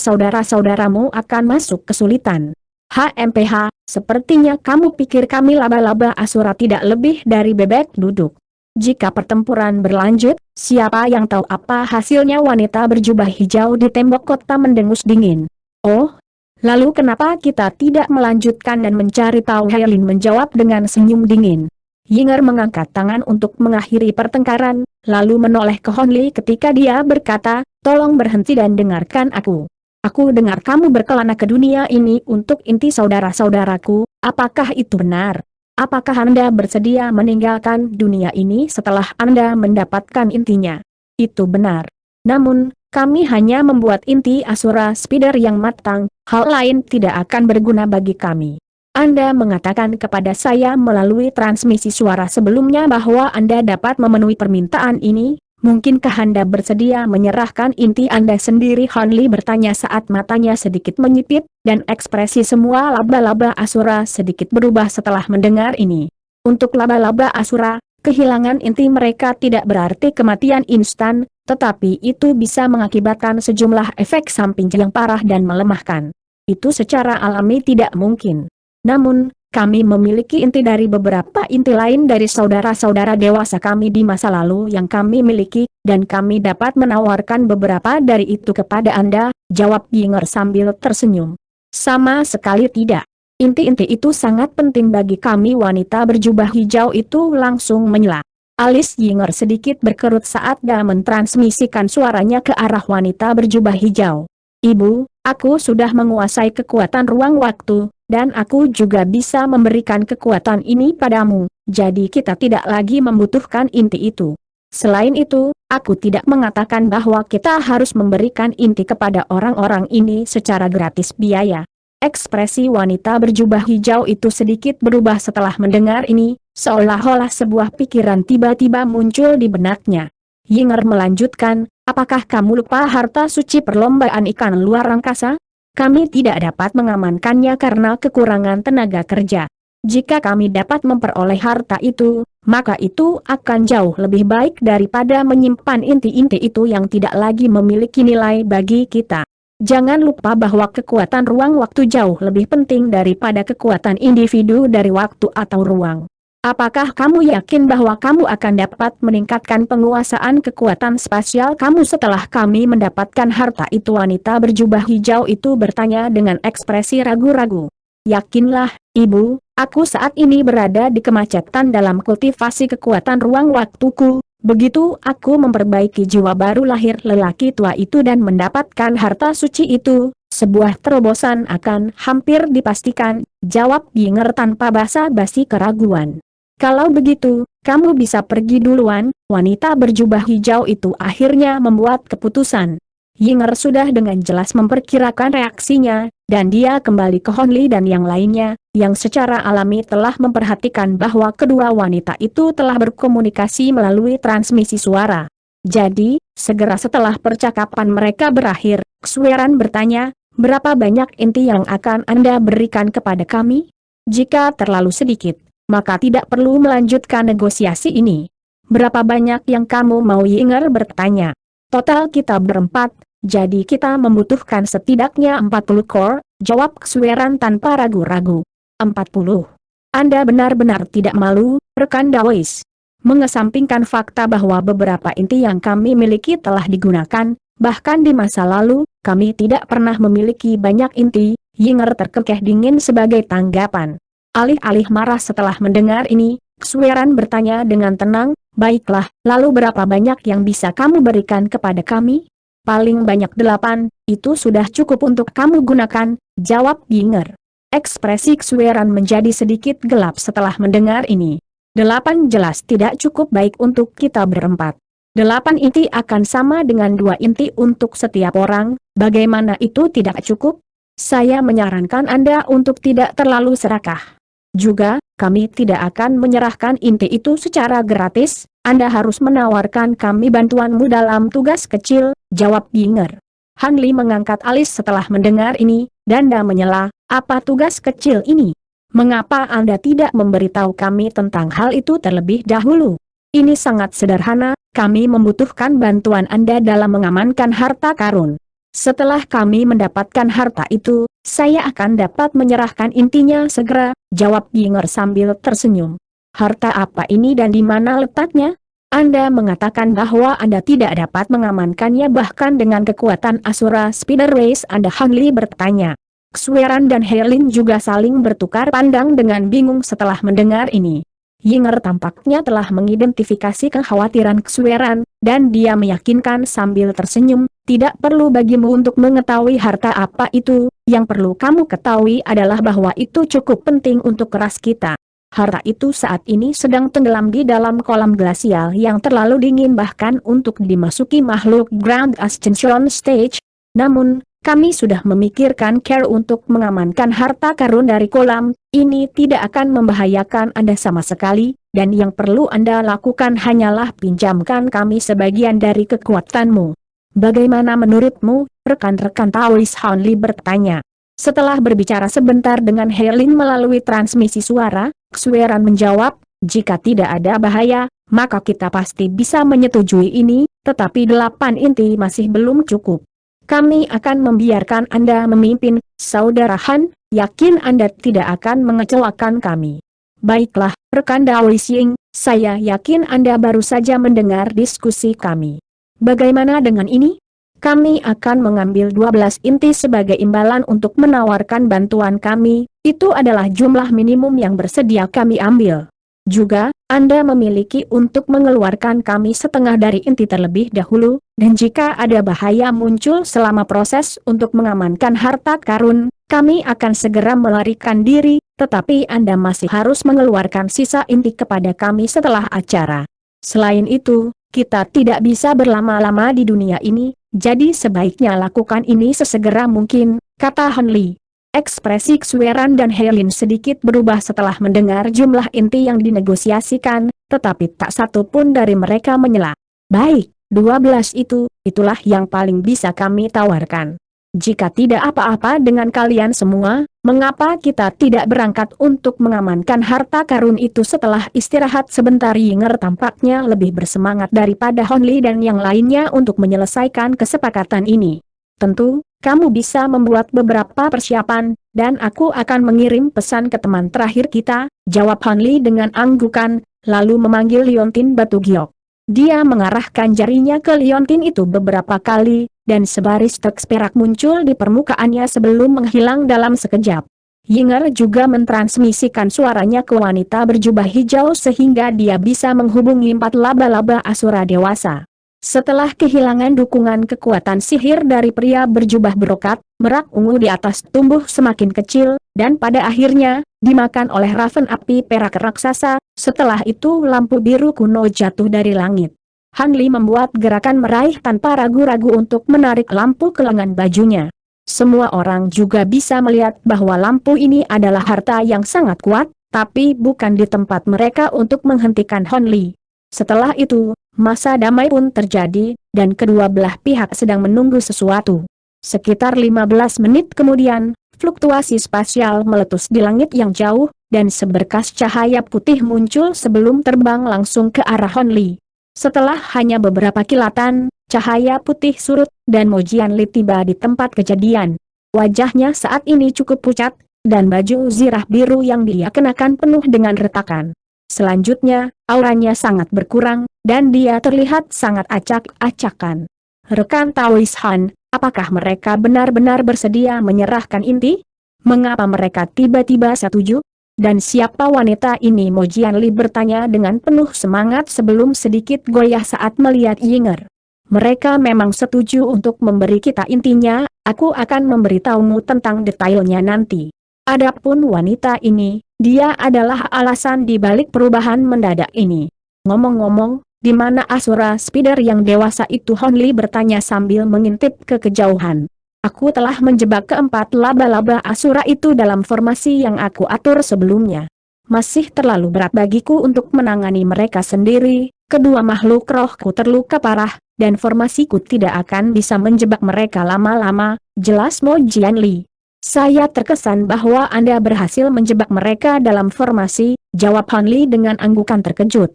saudara-saudaramu akan masuk kesulitan. HMPH, sepertinya kamu pikir kami laba-laba Asura tidak lebih dari bebek duduk. Jika pertempuran berlanjut, siapa yang tahu apa hasilnya? Wanita berjubah hijau di tembok kota mendengus dingin. Oh, lalu kenapa kita tidak melanjutkan dan mencari tahu? Helin menjawab dengan senyum dingin. Yinger mengangkat tangan untuk mengakhiri pertengkaran, lalu menoleh ke Honli ketika dia berkata, tolong berhenti dan dengarkan aku. Aku dengar kamu berkelana ke dunia ini untuk inti saudara-saudaraku, apakah itu benar? Apakah Anda bersedia meninggalkan dunia ini setelah Anda mendapatkan intinya? Itu benar. Namun, kami hanya membuat inti Asura Spider yang matang, hal lain tidak akan berguna bagi kami. Anda mengatakan kepada saya melalui transmisi suara sebelumnya bahwa Anda dapat memenuhi permintaan ini, mungkinkah Anda bersedia menyerahkan inti Anda sendiri? Honli bertanya saat matanya sedikit menyipit, dan ekspresi semua laba-laba Asura sedikit berubah setelah mendengar ini. Untuk laba-laba Asura, kehilangan inti mereka tidak berarti kematian instan, tetapi itu bisa mengakibatkan sejumlah efek samping yang parah dan melemahkan. Itu secara alami tidak mungkin. Namun, kami memiliki inti dari beberapa inti lain dari saudara-saudara dewasa kami di masa lalu yang kami miliki, dan kami dapat menawarkan beberapa dari itu kepada Anda, jawab Yinger sambil tersenyum. Sama sekali tidak. Inti-inti itu sangat penting bagi kami. Wanita berjubah hijau itu langsung menyela. Alis Yinger sedikit berkerut saat dia mentransmisikan suaranya ke arah wanita berjubah hijau. Ibu, aku sudah menguasai kekuatan ruang waktu, dan aku juga bisa memberikan kekuatan ini padamu, jadi kita tidak lagi membutuhkan inti itu. Selain itu, aku tidak mengatakan bahwa kita harus memberikan inti kepada orang-orang ini secara gratis biaya. Ekspresi wanita berjubah hijau itu sedikit berubah setelah mendengar ini, seolah-olah sebuah pikiran tiba-tiba muncul di benaknya. Yinger melanjutkan, apakah kamu lupa harta suci perlombaan ikan luar angkasa? Kami tidak dapat mengamankannya karena kekurangan tenaga kerja. Jika kami dapat memperoleh harta itu, maka itu akan jauh lebih baik daripada menyimpan inti-inti itu yang tidak lagi memiliki nilai bagi kita. Jangan lupa bahwa kekuatan ruang waktu jauh lebih penting daripada kekuatan individu dari waktu atau ruang. Apakah kamu yakin bahwa kamu akan dapat meningkatkan penguasaan kekuatan spasial kamu setelah kami mendapatkan harta itu? Wanita berjubah hijau itu bertanya dengan ekspresi ragu-ragu. Yakinlah, Ibu, aku saat ini berada di kemacetan dalam kultivasi kekuatan ruang waktuku. Begitu aku memperbaiki jiwa baru lahir lelaki tua itu dan mendapatkan harta suci itu, sebuah terobosan akan hampir dipastikan, jawab Yinger tanpa basa-basi keraguan. Kalau begitu, kamu bisa pergi duluan. Wanita berjubah hijau itu akhirnya membuat keputusan. Yinger sudah dengan jelas memperkirakan reaksinya, dan dia kembali ke Honli dan yang lainnya, yang secara alami telah memperhatikan bahwa kedua wanita itu telah berkomunikasi melalui transmisi suara. Jadi, segera setelah percakapan mereka berakhir, Xweran bertanya, berapa banyak inti yang akan Anda berikan kepada kami? Jika terlalu sedikit, maka tidak perlu melanjutkan negosiasi ini. Berapa banyak yang kamu mau? Yinger bertanya. Total kita berempat, jadi kita membutuhkan setidaknya 40 core, jawab Xweran tanpa ragu-ragu. 40. Anda benar-benar tidak malu, rekan Dawes. Mengesampingkan fakta bahwa beberapa inti yang kami miliki telah digunakan, bahkan di masa lalu, kami tidak pernah memiliki banyak inti, Yinger terkekeh dingin sebagai tanggapan. Alih-alih marah setelah mendengar ini, Xweran bertanya dengan tenang, baiklah, lalu berapa banyak yang bisa kamu berikan kepada kami? Paling banyak 8, itu sudah cukup untuk kamu gunakan, jawab Yinger. Ekspresi Xweran menjadi sedikit gelap setelah mendengar ini. 8 jelas tidak cukup baik untuk kita berempat. 8 inti akan sama dengan 2 inti untuk setiap orang, bagaimana itu tidak cukup? Saya menyarankan Anda untuk tidak terlalu serakah. Juga, kami tidak akan menyerahkan inti itu secara gratis, Anda harus menawarkan kami bantuanmu dalam tugas kecil, jawab Yinger. Hanli mengangkat alis setelah mendengar ini, dan dia menyela, apa tugas kecil ini? Mengapa Anda tidak memberitahu kami tentang hal itu terlebih dahulu? Ini sangat sederhana, kami membutuhkan bantuan Anda dalam mengamankan harta karun. Setelah kami mendapatkan harta itu, saya akan dapat menyerahkan intinya segera, jawab Yinger sambil tersenyum. Harta apa ini dan di mana letaknya? Anda mengatakan bahwa Anda tidak dapat mengamankannya bahkan dengan kekuatan Asura Spider Race Anda, Han Li bertanya. Xueran dan Herlin juga saling bertukar pandang dengan bingung setelah mendengar ini. Yinger tampaknya telah mengidentifikasi kekhawatiran Xueran, dan dia meyakinkan sambil tersenyum, tidak perlu bagimu untuk mengetahui harta apa itu, yang perlu kamu ketahui adalah bahwa itu cukup penting untuk ras kita. Harta itu saat ini sedang tenggelam di dalam kolam glasial yang terlalu dingin bahkan untuk dimasuki makhluk Grand Ascension Stage. Namun, kami sudah memikirkan cara untuk mengamankan harta karun dari kolam, ini tidak akan membahayakan Anda sama sekali, dan yang perlu Anda lakukan hanyalah pinjamkan kami sebagian dari kekuatanmu. Bagaimana menurutmu, rekan-rekan Taois, Han Li bertanya. Setelah berbicara sebentar dengan Herlin melalui transmisi suara, Xueran menjawab, jika tidak ada bahaya, maka kita pasti bisa menyetujui ini, tetapi 8 inti masih belum cukup. Kami akan membiarkan Anda memimpin, Saudara Han, yakin Anda tidak akan mengecewakan kami. Baiklah, rekan Dao Xing, saya yakin Anda baru saja mendengar diskusi kami. Bagaimana dengan ini? Kami akan mengambil 12 inti sebagai imbalan untuk menawarkan bantuan kami, itu adalah jumlah minimum yang bersedia kami ambil. Juga, Anda memiliki untuk mengeluarkan kami setengah dari inti terlebih dahulu, dan jika ada bahaya muncul selama proses untuk mengamankan harta karun, kami akan segera melarikan diri, tetapi Anda masih harus mengeluarkan sisa inti kepada kami setelah acara. Selain itu, kita tidak bisa berlama-lama di dunia ini, jadi sebaiknya lakukan ini sesegera mungkin, kata Han Li. Ekspresi Xueran dan Herlin sedikit berubah setelah mendengar jumlah inti yang dinegosiasikan, tetapi tak satu pun dari mereka menyela. Baik, 12 itulah yang paling bisa kami tawarkan. Jika tidak apa-apa dengan kalian semua, mengapa kita tidak berangkat untuk mengamankan harta karun itu setelah istirahat sebentar? Yinger tampaknya lebih bersemangat daripada Han Li dan yang lainnya untuk menyelesaikan kesepakatan ini. Tentu, kamu bisa membuat beberapa persiapan, dan aku akan mengirim pesan ke teman terakhir kita, jawab Han Li dengan anggukan, lalu memanggil Liontin Batu Giok. Dia mengarahkan jarinya ke Liontin itu beberapa kali, dan sebaris teks perak muncul di permukaannya sebelum menghilang dalam sekejap. Yinger juga mentransmisikan suaranya ke wanita berjubah hijau sehingga dia bisa menghubungi 4 laba-laba Asura dewasa. Setelah kehilangan dukungan kekuatan sihir dari pria berjubah brokat, merak ungu di atas tumbuh semakin kecil, dan pada akhirnya, dimakan oleh raven api perak raksasa. Setelah itu lampu biru kuno jatuh dari langit. Han Li membuat gerakan meraih tanpa ragu-ragu untuk menarik lampu ke lengan bajunya. Semua orang juga bisa melihat bahwa lampu ini adalah harta yang sangat kuat, tapi bukan di tempat mereka untuk menghentikan Han Li. Setelah itu, masa damai pun terjadi, dan kedua belah pihak sedang menunggu sesuatu. Sekitar 15 menit kemudian, fluktuasi spasial meletus di langit yang jauh, dan seberkas cahaya putih muncul sebelum terbang langsung ke arah Han Li. Setelah hanya beberapa kilatan, cahaya putih surut, dan Mo Jianli tiba di tempat kejadian. Wajahnya saat ini cukup pucat, dan baju zirah biru yang dia kenakan penuh dengan retakan. Selanjutnya, auranya sangat berkurang, dan dia terlihat sangat acak-acakan. Rekan Taois Han, apakah mereka benar-benar bersedia menyerahkan inti? Mengapa mereka tiba-tiba setuju? Dan siapa wanita ini? Mo Jianli bertanya dengan penuh semangat sebelum sedikit goyah saat melihat Yinger. Mereka memang setuju untuk memberi kita intinya, aku akan memberitahumu tentang detailnya nanti. Adapun wanita ini, dia adalah alasan di balik perubahan mendadak ini. Ngomong-ngomong, di mana Asura Spider yang dewasa itu? Han Li bertanya sambil mengintip ke kejauhan. Aku telah menjebak keempat laba-laba Asura itu dalam formasi yang aku atur sebelumnya. Masih terlalu berat bagiku untuk menangani mereka sendiri, kedua makhluk rohku terluka parah, dan formasiku tidak akan bisa menjebak mereka lama-lama, jelas Mo Jianli. Saya terkesan bahwa Anda berhasil menjebak mereka dalam formasi, jawab Han Li dengan anggukan terkejut.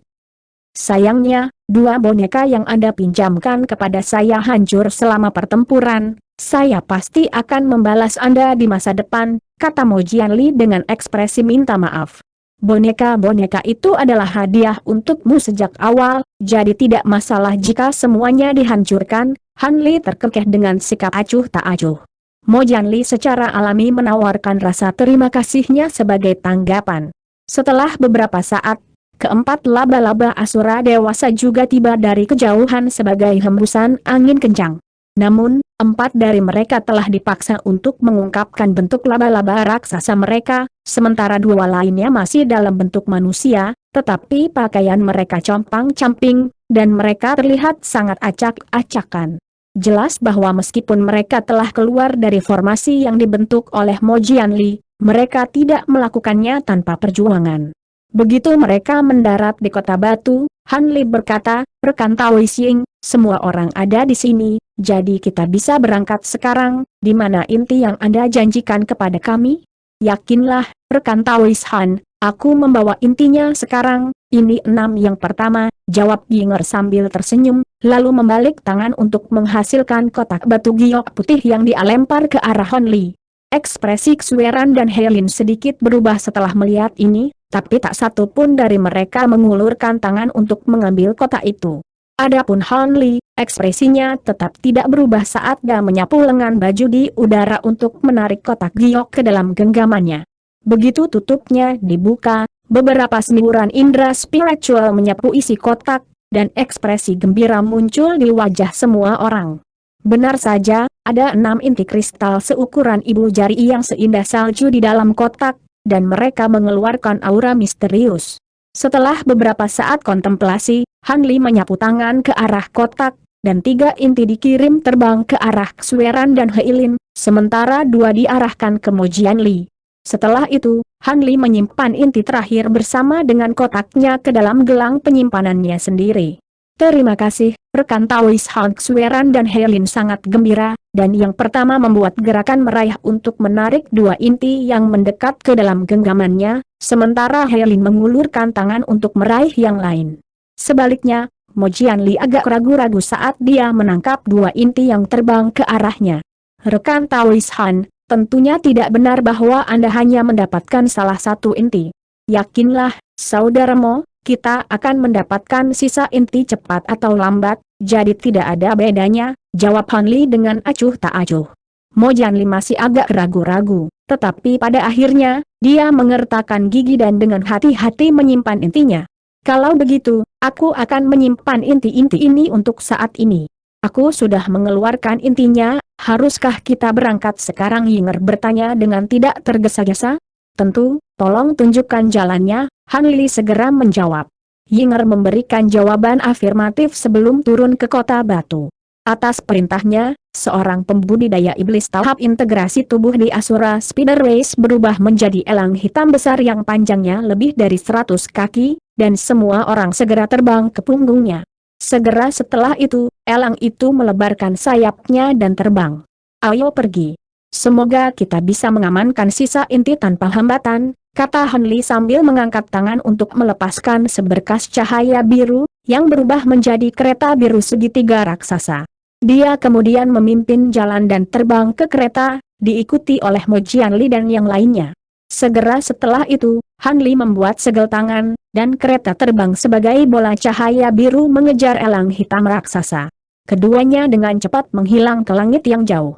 Sayangnya, dua boneka yang Anda pinjamkan kepada saya hancur selama pertempuran. Saya pasti akan membalas Anda di masa depan, kata Mo Jianli dengan ekspresi minta maaf. Boneka-boneka itu adalah hadiah untukmu sejak awal, jadi tidak masalah jika semuanya dihancurkan. Han Li terkekeh dengan sikap acuh tak acuh. Mo Jianli secara alami menawarkan rasa terima kasihnya sebagai tanggapan. Setelah beberapa saat, keempat laba-laba Asura dewasa juga tiba dari kejauhan sebagai hembusan angin kencang. Namun, 4 dari mereka telah dipaksa untuk mengungkapkan bentuk laba-laba raksasa mereka, sementara 2 lainnya masih dalam bentuk manusia, tetapi pakaian mereka compang-camping, dan mereka terlihat sangat acak-acakan. Jelas bahwa meskipun mereka telah keluar dari formasi yang dibentuk oleh Mo Jianli, mereka tidak melakukannya tanpa perjuangan. Begitu mereka mendarat di kota batu, Han Li berkata, "Rekan Tao Xing, semua orang ada di sini, jadi kita bisa berangkat sekarang. Di mana inti yang Anda janjikan kepada kami?" "Yakinlah, rekan Tao Han, aku membawa intinya sekarang. Ini 6 yang pertama," jawab Yinger sambil tersenyum, lalu membalik tangan untuk menghasilkan kotak batu giok putih yang dia lempar ke arah Han Li. Ekspresi Xueran dan Helin sedikit berubah setelah melihat ini, tapi tak satu pun dari mereka mengulurkan tangan untuk mengambil kotak itu. Adapun Han Li, ekspresinya tetap tidak berubah saat dia menyapu lengan baju di udara untuk menarik kotak giok ke dalam genggamannya. Begitu tutupnya dibuka, beberapa semburan indera spiritual menyapu isi kotak, dan ekspresi gembira muncul di wajah semua orang. Benar saja, ada 6 inti kristal seukuran ibu jari yang seindah salju di dalam kotak, dan mereka mengeluarkan aura misterius. Setelah beberapa saat kontemplasi, Han Li menyapu tangan ke arah kotak, dan 3 inti dikirim terbang ke arah Xueran dan Heilin, sementara 2 diarahkan ke Mo Jianli. Setelah itu, Han Li menyimpan inti terakhir bersama dengan kotaknya ke dalam gelang penyimpanannya sendiri. "Terima kasih, rekan Taois." Han Xueran dan Heilin sangat gembira, dan yang pertama membuat gerakan meraih untuk menarik 2 inti yang mendekat ke dalam genggamannya, sementara Heilin mengulurkan tangan untuk meraih yang lain. Sebaliknya, Mo Jianli agak ragu-ragu saat dia menangkap 2 inti yang terbang ke arahnya. "Rekan Taois Han, tentunya tidak benar bahwa Anda hanya mendapatkan salah satu inti. Yakinlah, saudara Mo, kita akan mendapatkan sisa inti cepat atau lambat, jadi tidak ada bedanya," jawab Han Li dengan acuh tak acuh. Mo Jianli masih agak ragu-ragu, tetapi pada akhirnya, dia mengertakkan gigi dan dengan hati-hati menyimpan intinya. "Kalau begitu, aku akan menyimpan inti-inti ini untuk saat ini. Aku sudah mengeluarkan intinya, haruskah kita berangkat sekarang?" Yinger bertanya dengan tidak tergesa-gesa. "Tentu, tolong tunjukkan jalannya," Han Li segera menjawab. Yinger memberikan jawaban afirmatif sebelum turun ke kota batu. Atas perintahnya, seorang pembudidaya iblis tahap integrasi tubuh di Asura Spider Race berubah menjadi elang hitam besar yang panjangnya lebih dari 100 kaki, dan semua orang segera terbang ke punggungnya. Segera setelah itu, elang itu melebarkan sayapnya dan terbang. "Ayo pergi. Semoga kita bisa mengamankan sisa inti tanpa hambatan," kata Han Li sambil mengangkat tangan untuk melepaskan seberkas cahaya biru, yang berubah menjadi kereta biru segitiga raksasa. Dia kemudian memimpin jalan dan terbang ke kereta, diikuti oleh Mo Jianli dan yang lainnya. Segera setelah itu, Han Li membuat segel tangan, dan kereta terbang sebagai bola cahaya biru mengejar elang hitam raksasa. Keduanya dengan cepat menghilang ke langit yang jauh.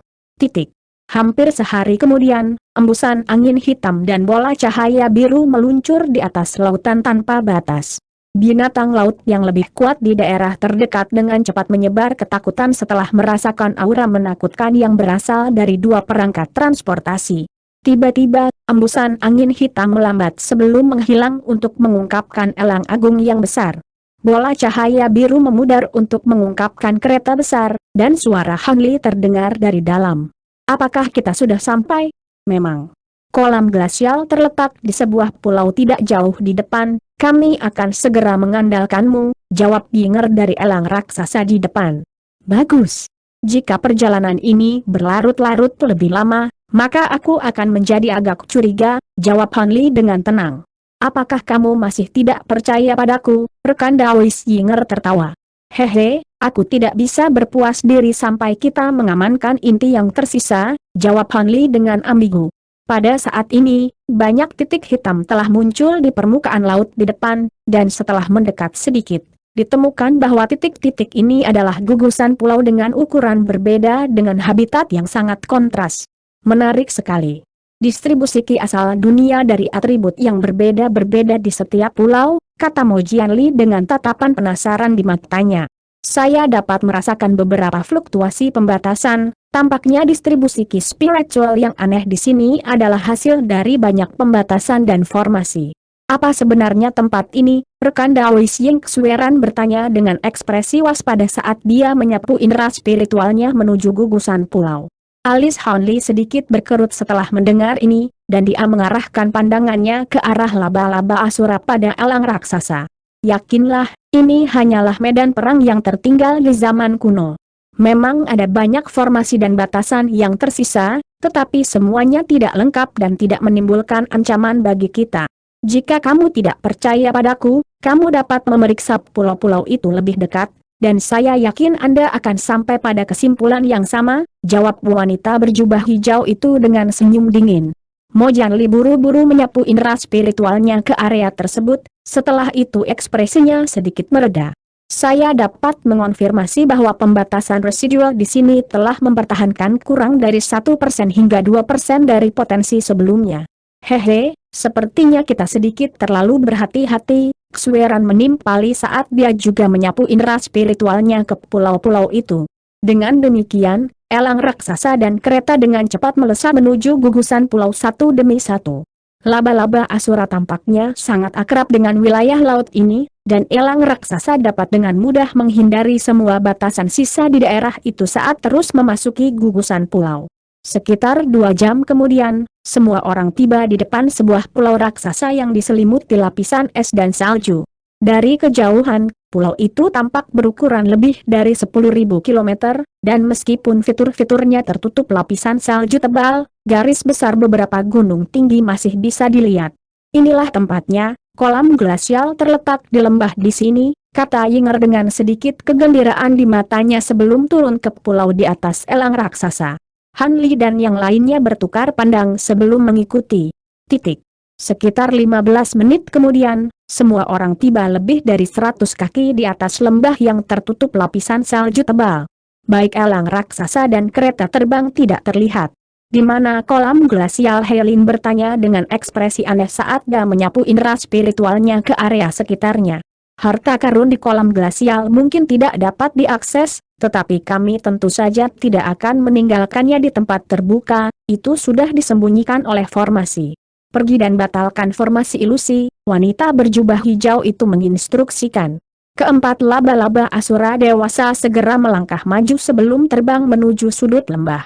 Hampir sehari kemudian, embusan angin hitam dan bola cahaya biru meluncur di atas lautan tanpa batas. Binatang laut yang lebih kuat di daerah terdekat dengan cepat menyebar ketakutan setelah merasakan aura menakutkan yang berasal dari 2 perangkat transportasi. Tiba-tiba, embusan angin hitam melambat sebelum menghilang untuk mengungkapkan elang agung yang besar. Bola cahaya biru memudar untuk mengungkapkan kereta besar, dan suara Han Li terdengar dari dalam. "Apakah kita sudah sampai?" "Memang. Kolam glasial terletak di sebuah pulau tidak jauh di depan, kami akan segera mengandalkanmu," jawab Yinger dari elang raksasa di depan. "Bagus. Jika perjalanan ini berlarut-larut lebih lama, maka aku akan menjadi agak curiga," jawab Han Li dengan tenang. Apakah kamu masih tidak percaya padaku? Rekan Dawis Yinger tertawa. Hehe, aku tidak bisa berpuas diri sampai kita mengamankan inti yang tersisa, jawab Han Li dengan ambigu. Pada saat ini, banyak titik hitam telah muncul di permukaan laut di depan, dan setelah mendekat sedikit, ditemukan bahwa titik-titik ini adalah gugusan pulau dengan ukuran berbeda dengan habitat yang sangat kontras. Menarik sekali. Distribusi ki asal dunia dari atribut yang berbeda-berbeda di setiap pulau, kata Mo Jianli dengan tatapan penasaran di matanya. Saya dapat merasakan beberapa fluktuasi pembatasan, tampaknya distribusi ki spiritual yang aneh di sini adalah hasil dari banyak pembatasan dan formasi. Apa sebenarnya tempat ini? Rekan Dawis Ying Xueran bertanya dengan ekspresi waspada saat dia menyapu indera spiritualnya menuju gugusan pulau. Alis Han Li sedikit berkerut setelah mendengar ini, dan dia mengarahkan pandangannya ke arah laba-laba asura pada elang raksasa. Yakinlah, ini hanyalah medan perang yang tertinggal di zaman kuno. Memang ada banyak formasi dan batasan yang tersisa, tetapi semuanya tidak lengkap dan tidak menimbulkan ancaman bagi kita. Jika kamu tidak percaya padaku, kamu dapat memeriksa pulau-pulau itu lebih dekat, dan saya yakin Anda akan sampai pada kesimpulan yang sama, jawab wanita berjubah hijau itu dengan senyum dingin. Mo Jianli buru-buru menyapu indera spiritualnya ke area tersebut, setelah itu ekspresinya sedikit mereda. Saya dapat mengonfirmasi bahwa pembatasan residual di sini telah mempertahankan kurang dari 1% hingga 2% dari potensi sebelumnya. Hehe, sepertinya kita sedikit terlalu berhati-hati, Xueran menimpali saat dia juga menyapu indera spiritualnya ke pulau-pulau itu. Dengan demikian, elang raksasa dan kereta dengan cepat melesat menuju gugusan pulau satu demi satu. Laba-laba asura tampaknya sangat akrab dengan wilayah laut ini, dan elang raksasa dapat dengan mudah menghindari semua batasan sisa di daerah itu saat terus memasuki gugusan pulau. Sekitar 2 jam kemudian, semua orang tiba di depan sebuah pulau raksasa yang diselimuti lapisan es dan salju. Dari kejauhan, pulau itu tampak berukuran lebih dari 10.000 km, dan meskipun fitur-fiturnya tertutup lapisan salju tebal, garis besar beberapa gunung tinggi masih bisa dilihat. Inilah tempatnya, kolam glasial terletak di lembah di sini, kata Yinger dengan sedikit kegembiraan di matanya sebelum turun ke pulau di atas elang raksasa. Han Li dan yang lainnya bertukar pandang sebelum mengikuti. Sekitar 15 menit kemudian, semua orang tiba lebih dari 100 kaki di atas lembah yang tertutup lapisan salju tebal. Baik elang raksasa dan kereta terbang tidak terlihat. Di mana kolam glasial? Helin bertanya dengan ekspresi aneh saat dia menyapu indera spiritualnya ke area sekitarnya. Harta karun di kolam glasial mungkin tidak dapat diakses, tetapi kami tentu saja tidak akan meninggalkannya di tempat terbuka, itu sudah disembunyikan oleh formasi. Pergi dan batalkan formasi ilusi, wanita berjubah hijau itu menginstruksikan. Keempat laba-laba asura dewasa segera melangkah maju sebelum terbang menuju sudut lembah.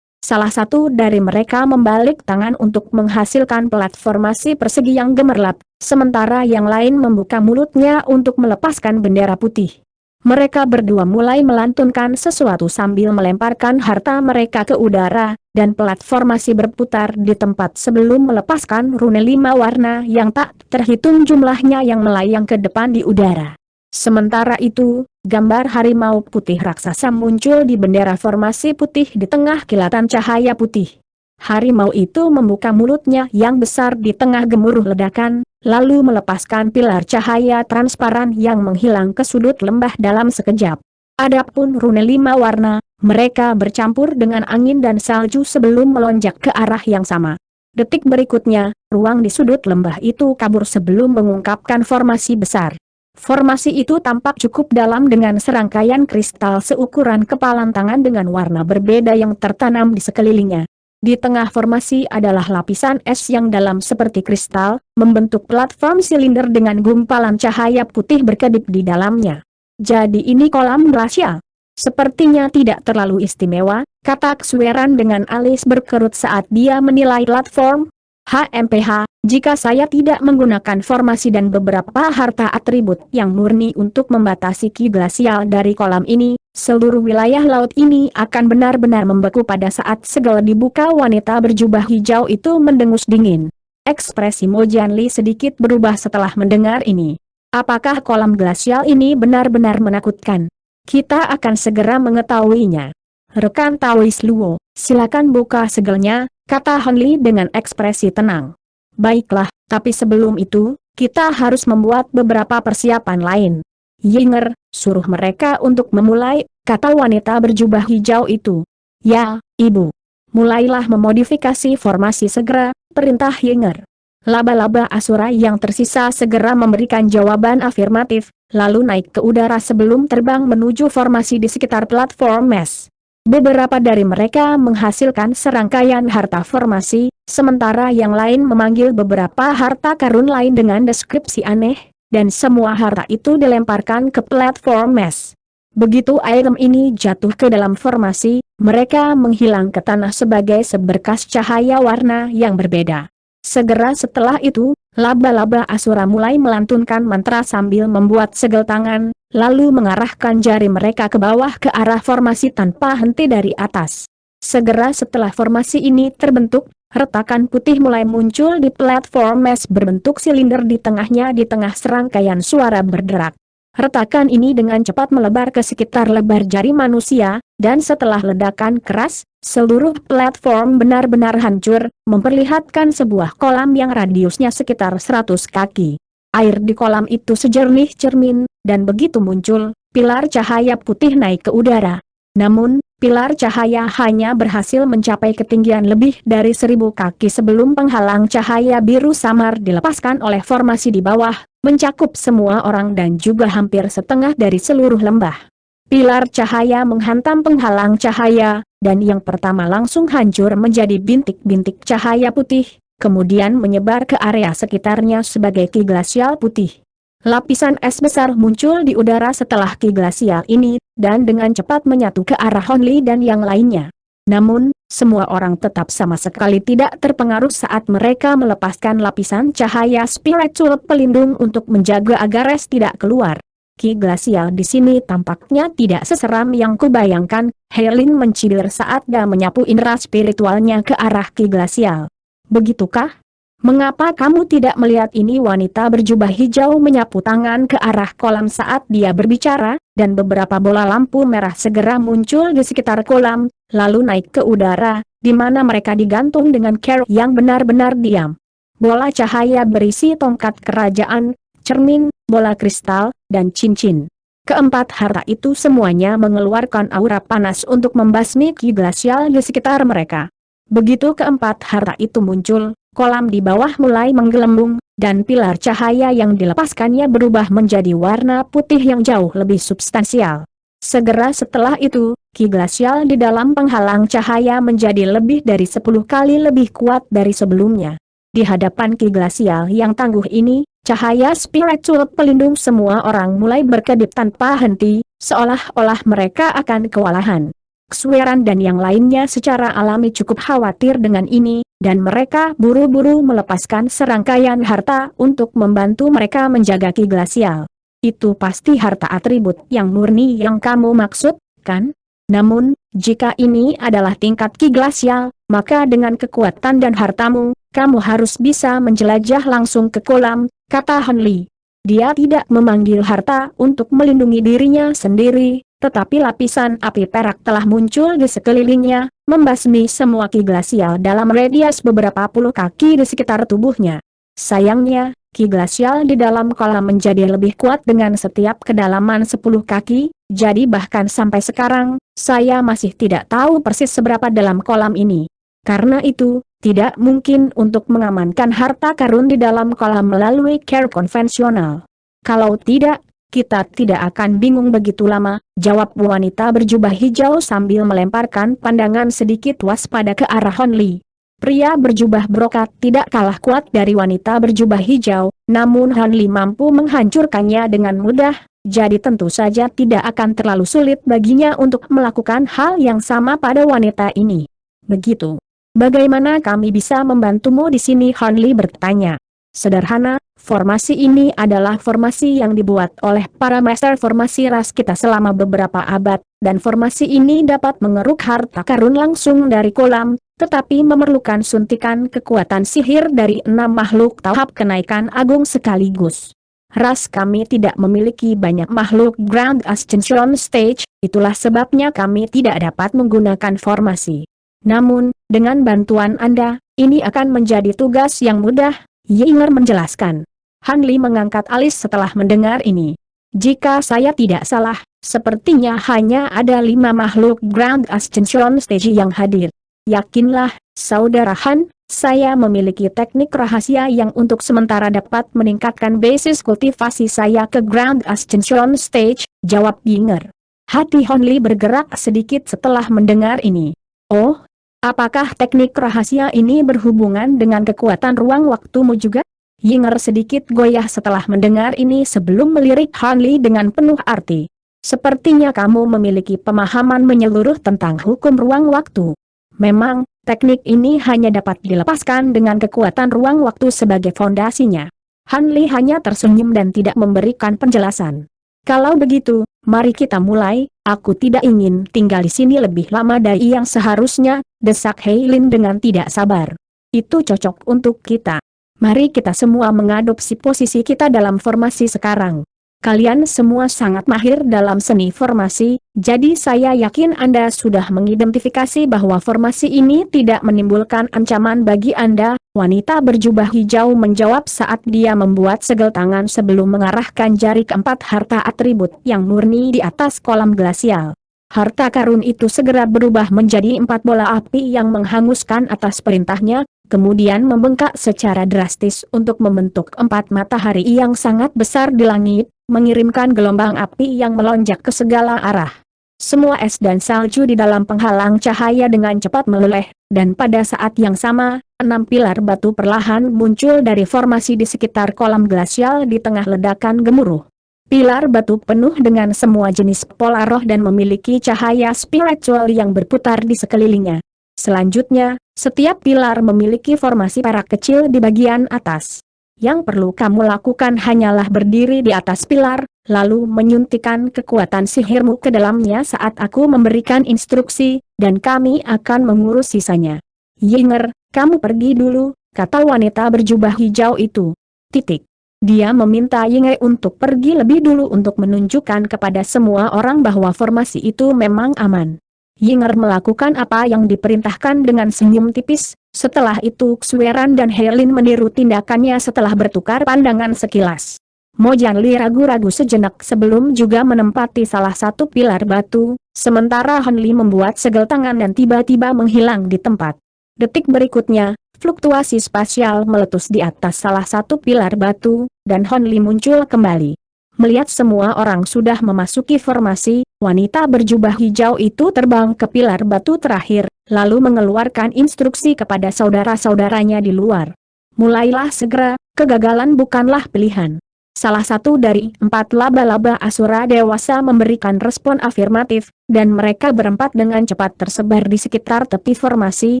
Salah satu dari mereka membalik tangan untuk menghasilkan platformasi persegi yang gemerlap, sementara yang lain membuka mulutnya untuk melepaskan bendera putih. Mereka berdua mulai melantunkan sesuatu sambil melemparkan harta mereka ke udara, dan platformasi berputar di tempat sebelum melepaskan rune 5 warna yang tak terhitung jumlahnya yang melayang ke depan di udara. Sementara itu, gambar harimau putih raksasa muncul di bendera formasi putih di tengah kilatan cahaya putih. Harimau itu membuka mulutnya yang besar di tengah gemuruh ledakan, lalu melepaskan pilar cahaya transparan yang menghilang ke sudut lembah dalam sekejap. Adapun rune 5 warna, mereka bercampur dengan angin dan salju sebelum melonjak ke arah yang sama. Detik berikutnya, ruang di sudut lembah itu kabur sebelum mengungkapkan formasi besar. Formasi itu tampak cukup dalam dengan serangkaian kristal seukuran kepalan tangan dengan warna berbeda yang tertanam di sekelilingnya. Di tengah formasi adalah lapisan es yang dalam seperti kristal, membentuk platform silinder dengan gumpalan cahaya putih berkedip di dalamnya. Jadi ini kolam glasial. Sepertinya tidak terlalu istimewa, kata Xueran dengan alis berkerut saat dia menilai platform. HMPH, jika saya tidak menggunakan formasi dan beberapa harta atribut yang murni untuk membatasi ki glasial dari kolam ini, seluruh wilayah laut ini akan benar-benar membeku pada saat segel dibuka. Wanita berjubah hijau itu mendengus dingin. Ekspresi Mo Jianli sedikit berubah setelah mendengar ini. Apakah kolam glasial ini benar-benar menakutkan? Kita akan segera mengetahuinya. Rekan Taois Luo, silakan buka segelnya, kata Han Li dengan ekspresi tenang. Baiklah, tapi sebelum itu, kita harus membuat beberapa persiapan lain. Yinger, suruh mereka untuk memulai, kata wanita berjubah hijau itu. Ya, Ibu. Mulailah memodifikasi formasi segera, perintah Yinger. Laba-laba Asura yang tersisa segera memberikan jawaban afirmatif, lalu naik ke udara sebelum terbang menuju formasi di sekitar platform mes. Beberapa dari mereka menghasilkan serangkaian harta formasi, sementara yang lain memanggil beberapa harta karun lain dengan deskripsi aneh, dan semua harta itu dilemparkan ke platform mes. Begitu item ini jatuh ke dalam formasi, mereka menghilang ke tanah sebagai seberkas cahaya warna yang berbeda. Segera setelah itu, laba-laba Asura mulai melantunkan mantra sambil membuat segel tangan, lalu mengarahkan jari mereka ke bawah ke arah formasi tanpa henti dari atas. Segera setelah formasi ini terbentuk, retakan putih mulai muncul di platform mes berbentuk silinder di tengahnya di tengah serangkaian suara berderak. Retakan ini dengan cepat melebar ke sekitar lebar jari manusia, dan setelah ledakan keras, seluruh platform benar-benar hancur, memperlihatkan sebuah kolam yang radiusnya sekitar 100 kaki. Air di kolam itu sejernih cermin, dan begitu muncul, pilar cahaya putih naik ke udara. Namun, pilar cahaya hanya berhasil mencapai ketinggian lebih dari 1000 kaki sebelum penghalang cahaya biru samar dilepaskan oleh formasi di bawah, mencakup semua orang dan juga hampir setengah dari seluruh lembah. Pilar cahaya menghantam penghalang cahaya, dan yang pertama langsung hancur menjadi bintik-bintik cahaya putih, kemudian menyebar ke area sekitarnya sebagai ki glasial putih. Lapisan es besar muncul di udara setelah ki glasial ini, dan dengan cepat menyatu ke arah Han Li dan yang lainnya. Namun, semua orang tetap sama sekali tidak terpengaruh saat mereka melepaskan lapisan cahaya spiritual pelindung untuk menjaga agar es tidak keluar. Ki glasial di sini tampaknya tidak seseram yang kubayangkan, Herlin mencibir saat dia menyapu indera spiritualnya ke arah ki glasial. Begitukah? Mengapa kamu tidak melihat ini? Wanita berjubah hijau menyapu tangan ke arah kolam saat dia berbicara, dan beberapa bola lampu merah segera muncul di sekitar kolam, lalu naik ke udara, di mana mereka digantung dengan cara yang benar-benar diam. Bola cahaya berisi tongkat kerajaan, cermin, bola kristal, dan cincin. Keempat harta itu semuanya mengeluarkan aura panas untuk membasmi ki glasial di sekitar mereka. Begitu keempat harta itu muncul, kolam di bawah mulai menggelembung, dan pilar cahaya yang dilepaskannya berubah menjadi warna putih yang jauh lebih substansial. Segera setelah itu, ki glasial di dalam penghalang cahaya menjadi lebih dari 10 kali lebih kuat dari sebelumnya. Di hadapan ki glasial yang tangguh ini, cahaya spiritual pelindung semua orang mulai berkedip tanpa henti, seolah-olah mereka akan kewalahan. Xweran dan yang lainnya secara alami cukup khawatir dengan ini, dan mereka buru-buru melepaskan serangkaian harta untuk membantu mereka menjaga ki glasial. Itu pasti harta atribut yang murni yang kamu maksud, kan? Namun, jika ini adalah tingkat ki glasial, maka dengan kekuatan dan hartamu, kamu harus bisa menjelajah langsung ke kolam, kata Han Li. Dia tidak memanggil harta untuk melindungi dirinya sendiri, tetapi lapisan api perak telah muncul di sekelilingnya, membasmi semua ki glasial dalam radius beberapa puluh kaki di sekitar tubuhnya. Sayangnya, ki glasial di dalam kolam menjadi lebih kuat dengan setiap kedalaman 10 kaki, jadi bahkan sampai sekarang, saya masih tidak tahu persis seberapa dalam kolam ini. Karena itu, tidak mungkin untuk mengamankan harta karun di dalam kolam melalui cara konvensional. Kalau tidak, kita tidak akan bingung begitu lama, jawab wanita berjubah hijau sambil melemparkan pandangan sedikit waspada ke arah Han Li. Pria berjubah brokat tidak kalah kuat dari wanita berjubah hijau, namun Han Li mampu menghancurkannya dengan mudah, jadi tentu saja tidak akan terlalu sulit baginya untuk melakukan hal yang sama pada wanita ini. Begitu. Bagaimana kami bisa membantumu di sini? Han Li bertanya. Sederhana, formasi ini adalah formasi yang dibuat oleh para master formasi ras kita selama beberapa abad, dan formasi ini dapat mengeruk harta karun langsung dari kolam, tetapi memerlukan suntikan kekuatan sihir dari 6 makhluk tahap kenaikan agung sekaligus. Ras kami tidak memiliki banyak makhluk Grand Ascension Stage, itulah sebabnya kami tidak dapat menggunakan formasi. Namun, dengan bantuan Anda, ini akan menjadi tugas yang mudah, Yinger menjelaskan. Han Li mengangkat alis setelah mendengar ini. Jika saya tidak salah, sepertinya hanya ada 5 makhluk Grand Ascension Stage yang hadir. Yakinlah, Saudara Han, saya memiliki teknik rahasia yang untuk sementara dapat meningkatkan basis kultivasi saya ke Grand Ascension Stage, jawab Yinger. Hati Han Li bergerak sedikit setelah mendengar ini. Oh, apakah teknik rahasia ini berhubungan dengan kekuatan ruang waktumu juga? Yinger sedikit goyah setelah mendengar ini sebelum melirik Han Li dengan penuh arti. Sepertinya kamu memiliki pemahaman menyeluruh tentang hukum ruang waktu. Memang, teknik ini hanya dapat dilepaskan dengan kekuatan ruang waktu sebagai fondasinya. Han Li hanya tersenyum dan tidak memberikan penjelasan. Kalau begitu, mari kita mulai, aku tidak ingin tinggal di sini lebih lama dari yang seharusnya, desak Heilin dengan tidak sabar. Itu cocok untuk kita. Mari kita semua mengadopsi posisi kita dalam formasi sekarang. Kalian semua sangat mahir dalam seni formasi, jadi saya yakin Anda sudah mengidentifikasi bahwa formasi ini tidak menimbulkan ancaman bagi Anda. Wanita berjubah hijau menjawab saat dia membuat segel tangan sebelum mengarahkan jari keempat harta atribut yang murni di atas kolam glasial. Harta karun itu segera berubah menjadi 4 bola api yang menghanguskan atas perintahnya, kemudian membengkak secara drastis untuk membentuk 4 matahari yang sangat besar di langit, mengirimkan gelombang api yang melonjak ke segala arah. Semua es dan salju di dalam penghalang cahaya dengan cepat meleleh, dan pada saat yang sama, 6 pilar batu perlahan muncul dari formasi di sekitar kolam glasial di tengah ledakan gemuruh. Pilar batu penuh dengan semua jenis pola roh dan memiliki cahaya spiritual yang berputar di sekelilingnya. Selanjutnya, setiap pilar memiliki formasi perak kecil di bagian atas. Yang perlu kamu lakukan hanyalah berdiri di atas pilar, lalu menyuntikkan kekuatan sihirmu ke dalamnya saat aku memberikan instruksi, dan kami akan mengurus sisanya. Yinger, kamu pergi dulu, kata wanita berjubah hijau itu. Titik. Dia meminta Yinger untuk pergi lebih dulu untuk menunjukkan kepada semua orang bahwa formasi itu memang aman. Yinger melakukan apa yang diperintahkan dengan senyum tipis. Setelah itu Xueran dan Heilin meniru tindakannya setelah bertukar pandangan sekilas. Mo Jianli ragu-ragu sejenak sebelum juga menempati salah satu pilar batu, sementara Han Li membuat segel tangan dan tiba-tiba menghilang di tempat. Detik berikutnya, fluktuasi spasial meletus di atas salah satu pilar batu, dan Han Li muncul kembali. Melihat semua orang sudah memasuki formasi, wanita berjubah hijau itu terbang ke pilar batu terakhir, lalu mengeluarkan instruksi kepada saudara-saudaranya di luar. Mulailah segera, kegagalan bukanlah pilihan. Salah satu dari 4 laba-laba Asura dewasa memberikan respon afirmatif, dan mereka berempat dengan cepat tersebar di sekitar tepi formasi,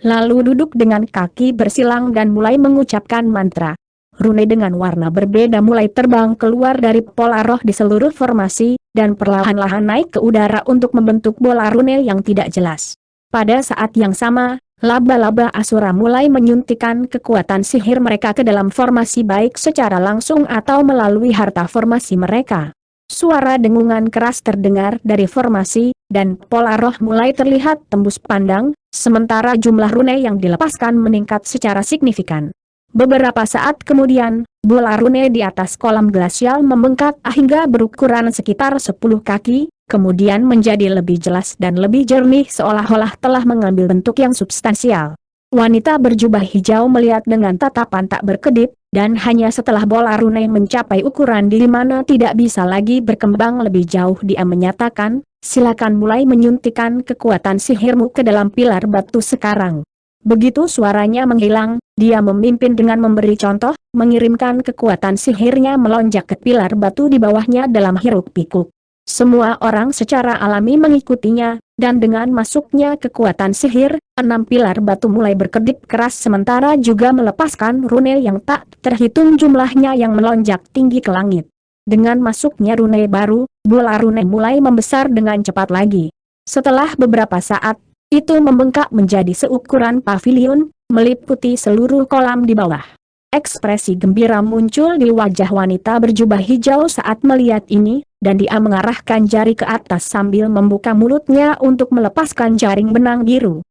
lalu duduk dengan kaki bersilang dan mulai mengucapkan mantra. Rune dengan warna berbeda mulai terbang keluar dari pola roh di seluruh formasi, dan perlahan-lahan naik ke udara untuk membentuk bola rune yang tidak jelas. Pada saat yang sama, laba-laba Asura mulai menyuntikkan kekuatan sihir mereka ke dalam formasi baik secara langsung atau melalui harta formasi mereka. Suara dengungan keras terdengar dari formasi, dan pola roh mulai terlihat tembus pandang, sementara jumlah rune yang dilepaskan meningkat secara signifikan. Beberapa saat kemudian, bola rune di atas kolam glasial membengkak hingga berukuran sekitar 10 kaki, kemudian menjadi lebih jelas dan lebih jernih seolah-olah telah mengambil bentuk yang substansial. Wanita berjubah hijau melihat dengan tatapan tak berkedip, dan hanya setelah bola rune mencapai ukuran di mana tidak bisa lagi berkembang lebih jauh dia menyatakan, silakan mulai menyuntikkan kekuatan sihirmu ke dalam pilar batu sekarang. Begitu suaranya menghilang, dia memimpin dengan memberi contoh, mengirimkan kekuatan sihirnya melonjak ke pilar batu di bawahnya dalam hiruk-pikuk. Semua orang secara alami mengikutinya, dan dengan masuknya kekuatan sihir, 6 pilar batu mulai berkedip keras sementara juga melepaskan rune yang tak terhitung jumlahnya yang melonjak tinggi ke langit. Dengan masuknya rune baru, bola rune mulai membesar dengan cepat lagi. Setelah beberapa saat, Itu membengkak menjadi seukuran pavilion, meliputi seluruh kolam di bawah. Ekspresi gembira muncul di wajah wanita berjubah hijau saat melihat ini, dan dia mengarahkan jari ke atas sambil membuka mulutnya untuk melepaskan jaring benang biru.